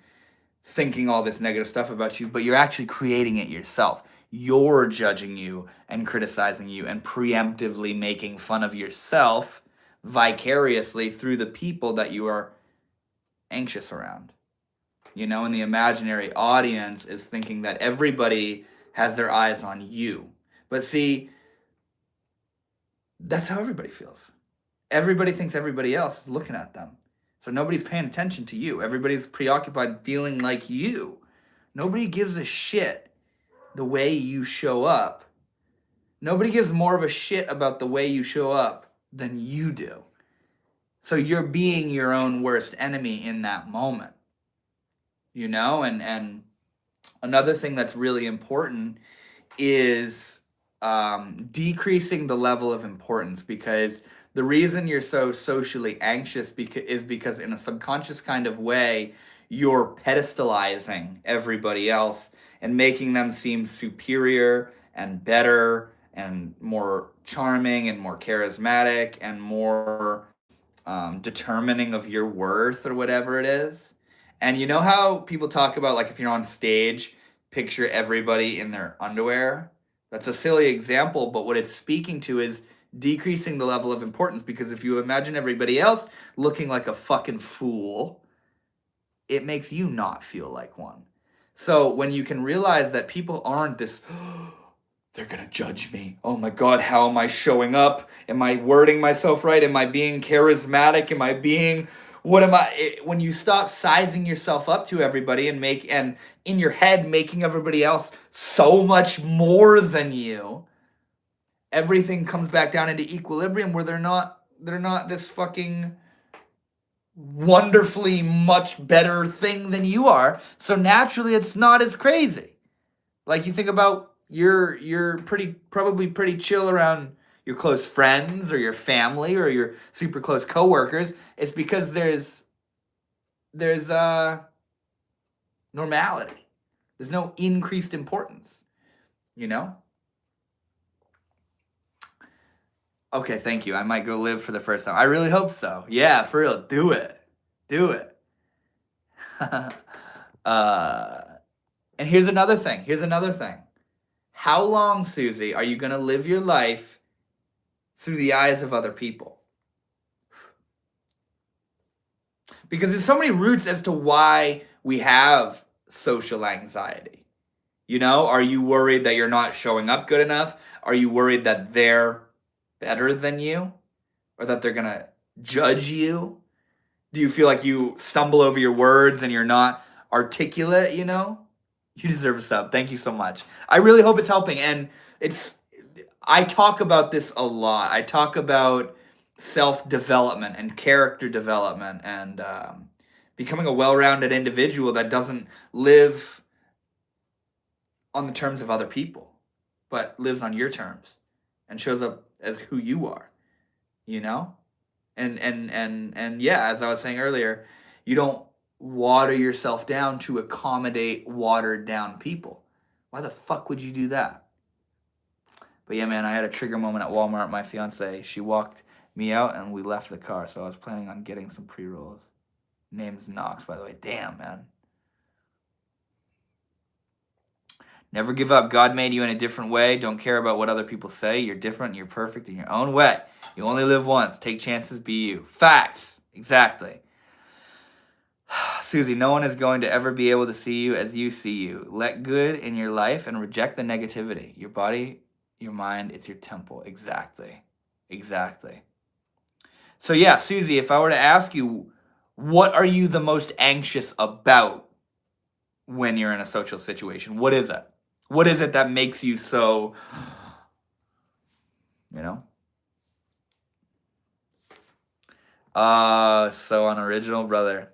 thinking all this negative stuff about you, but you're actually creating it yourself. You're judging you and criticizing you and preemptively making fun of yourself vicariously through the people that you are anxious around. You know, and the imaginary audience is thinking that everybody has their eyes on you. But see, that's how everybody feels. Everybody thinks everybody else is looking at them. So nobody's paying attention to you. Everybody's preoccupied feeling like you. Nobody gives a shit the way you show up. Nobody gives more of a shit about the way you show up than you do. So you're being your own worst enemy in that moment. You know, and another thing that's really important is decreasing the level of importance, because the reason you're so socially anxious is because in a subconscious kind of way, you're pedestalizing everybody else and making them seem superior and better and more charming and more charismatic and more determining of your worth or whatever it is. And you know how people talk about, like, if you're on stage, picture everybody in their underwear? That's a silly example, but what it's speaking to is decreasing the level of importance, because if you imagine everybody else looking like a fucking fool, it makes you not feel like one. So when you can realize that people aren't this, they're gonna judge me. Oh my God, how am I showing up? Am I wording myself right? Am I being charismatic? Am I being, what am I? When you stop sizing yourself up to everybody and in your head making everybody else so much more than you, everything comes back down into equilibrium where they're not this fucking wonderfully much better thing than you are. So naturally it's not as crazy. Like, you think about, you're probably pretty chill around your close friends or your family or your super close coworkers. It's because there's normality. There's no increased importance, you know? Okay, thank you. I might go live for the first time. I really hope so. Yeah, for real. Do it. Do it. And here's another thing. How long, Susie, are you going to live your life through the eyes of other people? Because there's so many roots as to why we have social anxiety. You know, are you worried that you're not showing up good enough? Are you worried that they're better than you? Or that they're going to judge you? Do you feel like you stumble over your words and you're not articulate, you know? You deserve a sub. Thank you so much. I really hope it's helping. And I talk about this a lot. I talk about self-development and character development and becoming a well-rounded individual that doesn't live on the terms of other people, but lives on your terms and shows up as who you are, you know? And yeah, as I was saying earlier, you don't water yourself down to accommodate watered down people. Why the fuck would you do that? But yeah, man, I had a trigger moment at Walmart. My fiance, she walked me out and we left the car. So I was planning on getting some pre-rolls. Name's Knox, by the way. Damn, man. Never give up. God made you in a different way. Don't care about what other people say. You're different. You're perfect in your own way. You only live once. Take chances. Be you. Facts. Exactly. Susie, no one is going to ever be able to see you as you see you. Let good in your life and reject the negativity. Your body, your mind, it's your temple. Exactly. Exactly. So yeah, Susie, if I were to ask you, what are you the most anxious about when you're in a social situation? What is it? What is it that makes you so, you know? So unoriginal, brother.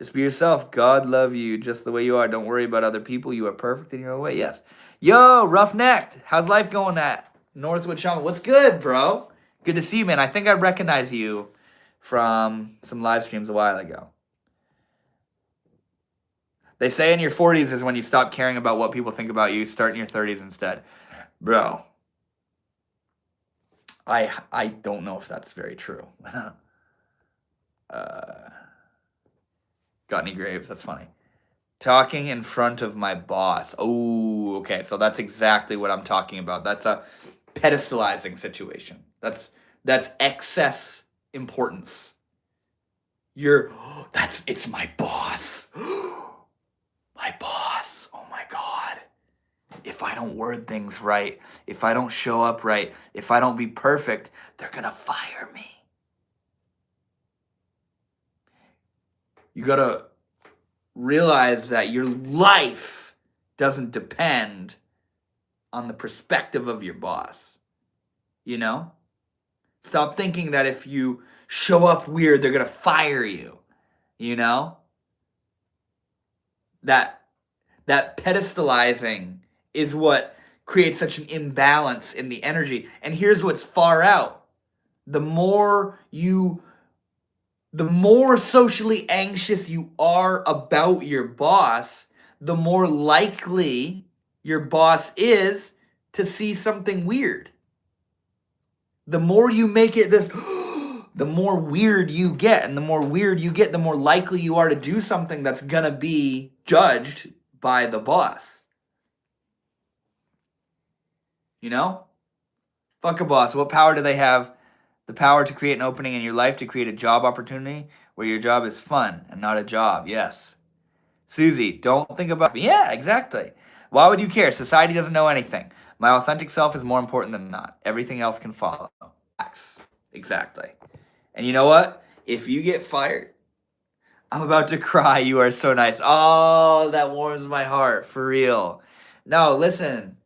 Just be yourself. God love you just the way you are. Don't worry about other people. You are perfect in your own way. Yes. Yo, Roughnecked. How's life going at Northwood Shaman? What's good, bro? Good to see you, man. I think I recognize you from some live streams a while ago. They say in your 40s is when you stop caring about what people think about you. Start in your 30s instead. Bro, I don't know if that's very true. Got any graves? That's funny. Talking in front of my boss. Oh, okay. So that's exactly what I'm talking about. That's a pedestalizing situation. That's excess importance. It's my boss. My boss. Oh my God. If I don't word things right, if I don't show up right, if I don't be perfect, they're gonna fire me. You gotta realize that your life doesn't depend on the perspective of your boss. You know? Stop thinking that if you show up weird, they're gonna fire you. You know? That pedestalizing is what creates such an imbalance in the energy. And here's what's far out. The more socially anxious you are about your boss, the more likely your boss is to see something weird. The more you make it this, the more weird you get. And the more weird you get, the more likely you are to do something that's going to be judged by the boss. You know? Fuck a boss. What power do they have? The power to create an opening in your life, to create a job opportunity where your job is fun and not a job. Yes. Susie, don't think about me. Yeah, exactly. Why would you care? Society doesn't know anything. My authentic self is more important than not. Everything else can follow. Facts. Exactly. And you know what? If you get fired, I'm about to cry. You are so nice. Oh, that warms my heart. For real. No, listen.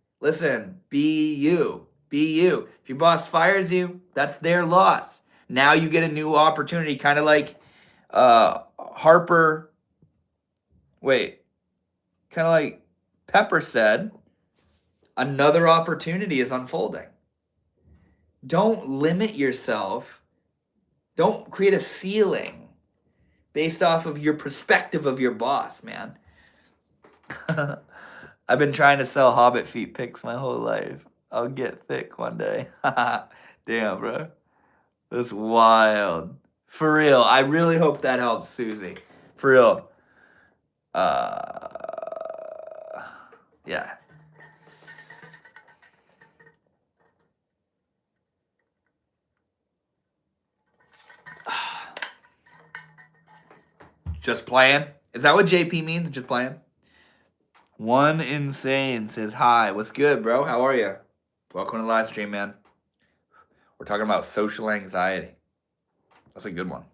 Be you. Be you. If your boss fires you, that's their loss. Now you get a new opportunity, kind of like Harper. Wait. Kind of like Pepper said, another opportunity is unfolding. Don't limit yourself. Don't create a ceiling based off of your perspective of your boss, man. I've been trying to sell Hobbit feet pics my whole life. I'll get thick one day. Damn, bro. That's wild. For real. I really hope that helps, Susie. For real. Yeah. Just playing? Is that what JP means? Just playing? One Insane says, hi. What's good, bro? How are you? Welcome to the live stream, man. We're talking about social anxiety. That's a good one.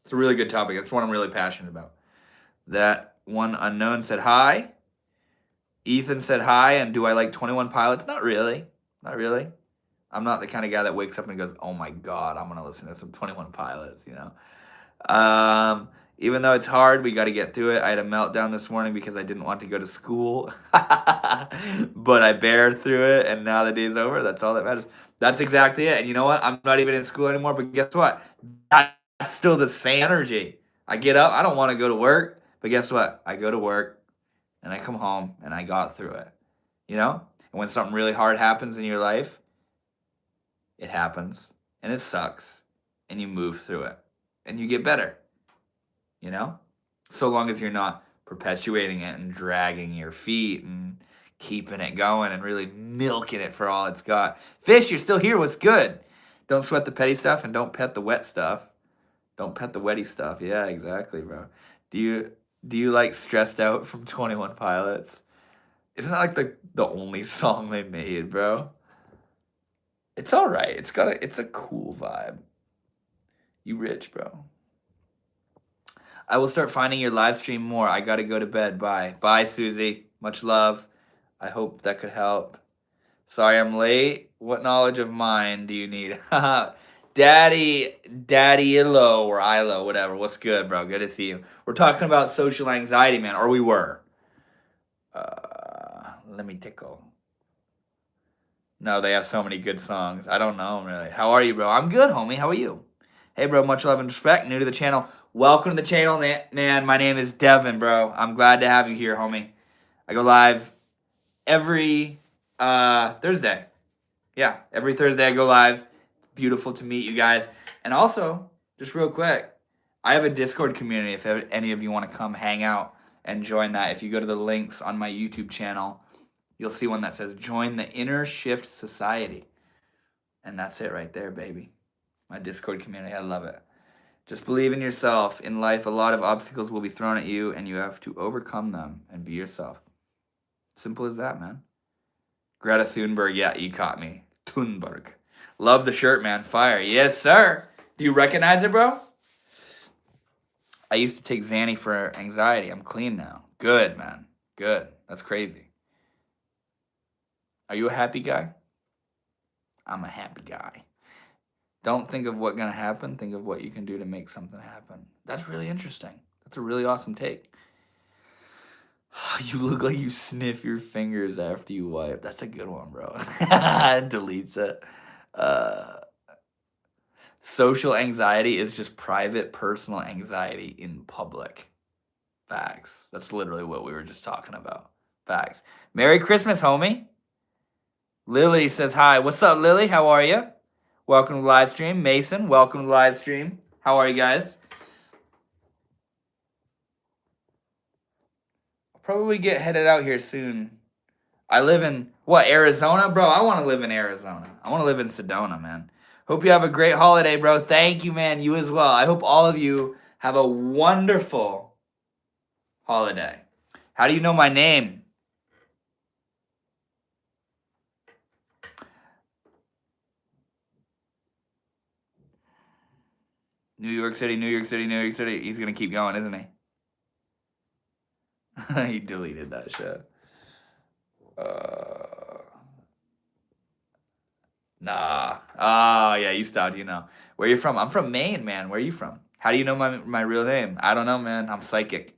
It's a really good topic. It's one I'm really passionate about. That one unknown said, hi. Ethan said, hi. And do I like 21 Pilots? Not really. Not really. I'm not the kind of guy that wakes up and goes, oh my God, I'm going to listen to some 21 Pilots, you know? Even though it's hard, we got to get through it. I had a meltdown this morning because I didn't want to go to school. But I bear through it, and now the day's over. That's all that matters. That's exactly it. And you know what? I'm not even in school anymore, but guess what? That's still the same energy. I get up. I don't want to go to work, but guess what? I go to work, and I come home and I got through it. You know? And when something really hard happens in your life, it happens and it sucks and you move through it and you get better. You know? So long as you're not perpetuating it and dragging your feet and keeping it going and really milking it for all it's got. Fish, you're still here. What's good? Don't sweat the petty stuff and don't pet the wet stuff. Don't pet the wetty stuff. Yeah, exactly, bro. Do you like Stressed Out from 21 Pilots? Isn't that like the only song they made, bro? It's all right. It's a cool vibe. You rich, bro. I will start finding your live stream more. I gotta go to bed. Bye. Bye, Susie. Much love. I hope that could help. Sorry I'm late. What knowledge of mine do you need? Daddy Illo or Ilo, whatever. What's good, bro? Good to see you. We're talking about social anxiety, man. Or we were. Let me tickle. No, they have so many good songs. I don't know, really. How are you, bro? I'm good, homie. How are you? Hey, bro. Much love and respect. New to the channel. Welcome to the channel, man. My name is Devin, bro. I'm glad to have you here, homie. I go live every Thursday. Yeah, every Thursday I go live. Beautiful to meet you guys. And also, just real quick, I have a Discord community if any of you want to come hang out and join that. If you go to the links on my YouTube channel, you'll see one that says Join the Inner Shift Society. And that's it right there, baby. My Discord community. I love it. Just believe in yourself. In life, a lot of obstacles will be thrown at you, and you have to overcome them and be yourself. Simple as that, man. Greta Thunberg, yeah, you caught me. Thunberg. Love the shirt, man. Fire. Yes, sir. Do you recognize it, bro? I used to take Xanny for anxiety. I'm clean now. Good, man. Good. That's crazy. Are you a happy guy? I'm a happy guy. Don't think of what's going to happen. Think of what you can do to make something happen. That's really interesting. That's a really awesome take. You look like you sniff your fingers after you wipe. That's a good one, bro. Deletes it. Social anxiety is just private, personal anxiety in public. Facts. That's literally what we were just talking about. Facts. Merry Christmas, homie. Lily says hi. What's up, Lily? How are you? Welcome to the live stream. Mason, welcome to the live stream. How are you guys? I'll probably get headed out here soon. I live in, Arizona? Bro, I want to live in Arizona. I want to live in Sedona, man. Hope you have a great holiday, bro. Thank you, man. You as well. I hope all of you have a wonderful holiday. How do you know my name? New York City, New York City, New York City. He's going to keep going, isn't he? He deleted that shit. Nah. Oh, yeah, you stopped, you know. Where you from? I'm from Maine, man. Where are you from? How do you know my real name? I don't know, man. I'm psychic.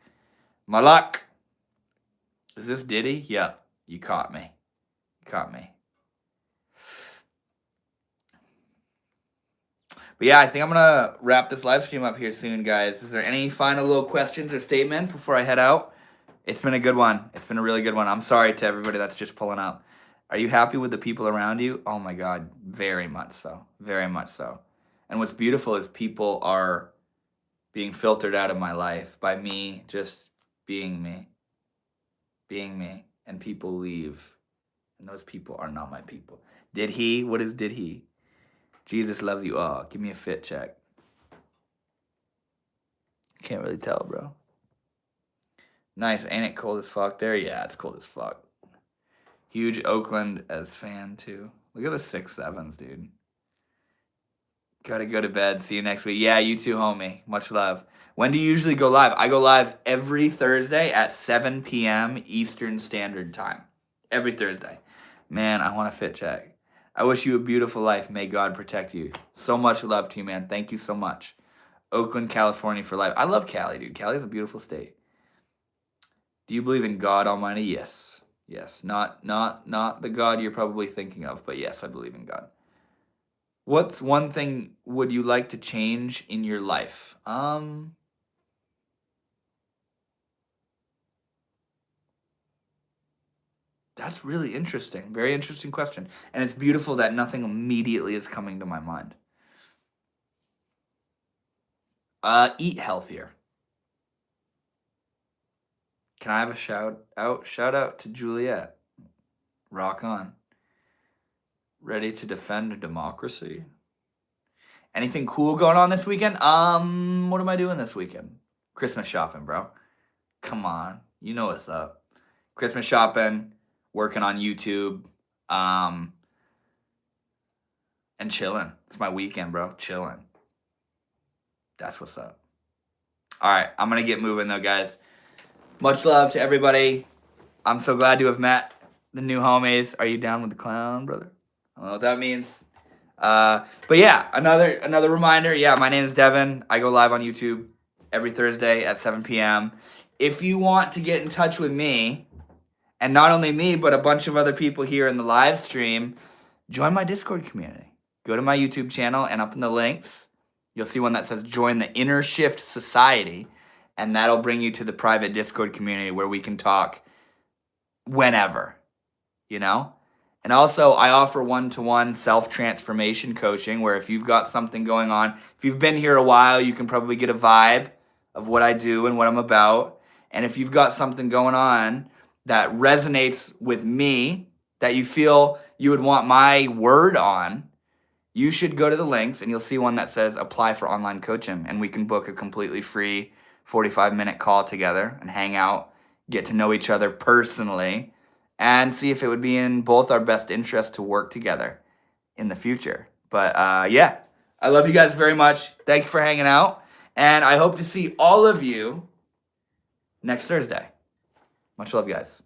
Malak. Is this Diddy? Yeah, you caught me. You caught me. But yeah, I think I'm going to wrap this live stream up here soon, guys. Is there any final little questions or statements before I head out? It's been a good one. It's been a really good one. I'm sorry to everybody that's just pulling up. Are you happy with the people around you? Oh my God, very much so. Very much so. And what's beautiful is people are being filtered out of my life by me just being me. Being me. And people leave. And those people are not my people. Did he? What is did he? Jesus loves you all. Give me a fit check. Can't really tell, bro. Nice. Ain't it cold as fuck there? Yeah, it's cold as fuck. Huge Oakland as fan, too. Look at the 6-7s, dude. Gotta go to bed. See you next week. Yeah, you too, homie. Much love. When do you usually go live? I go live every Thursday at 7 p.m. Eastern Standard Time. Every Thursday. Man, I want a fit check. I wish you a beautiful life. May God protect you. So much love to you, man. Thank you so much. Oakland, California for life. I love Cali, dude. Cali is a beautiful state. Do you believe in God Almighty? Yes. Yes. Not the God you're probably thinking of, but yes, I believe in God. What's one thing would you like to change in your life? That's really interesting. Very interesting question. And it's beautiful that nothing immediately is coming to my mind. Eat healthier. Can I have a shout out? Shout out to Juliet. Rock on. Ready to defend democracy? Anything cool going on this weekend? What am I doing this weekend? Christmas shopping, bro. Come on. You know what's up. Christmas shopping, working on YouTube, and chilling. It's my weekend, bro. Chilling. That's what's up. All right, I'm going to get moving, though, guys. Much love to everybody. I'm so glad to have met the new homies. Are you down with the clown, brother? I don't know what that means. But yeah, another reminder. Yeah, my name is Devin. I go live on YouTube every Thursday at 7 p.m. If you want to get in touch with me, and not only me, but a bunch of other people here in the live stream, join my Discord community. Go to my YouTube channel, and up in the links, you'll see one that says join the Inner Shift Society, and that'll bring you to the private Discord community where we can talk whenever, you know? And also, I offer one-to-one self-transformation coaching where if you've got something going on, if you've been here a while, you can probably get a vibe of what I do and what I'm about. And if you've got something going on that resonates with me, that you feel you would want my word on, you should go to the links and you'll see one that says apply for online coaching, and we can book a completely free 45-minute call together and hang out, get to know each other personally, and see if it would be in both our best interest to work together in the future. But yeah, I love you guys very much. Thank you for hanging out, and I hope to see all of you next Thursday. Much love, guys.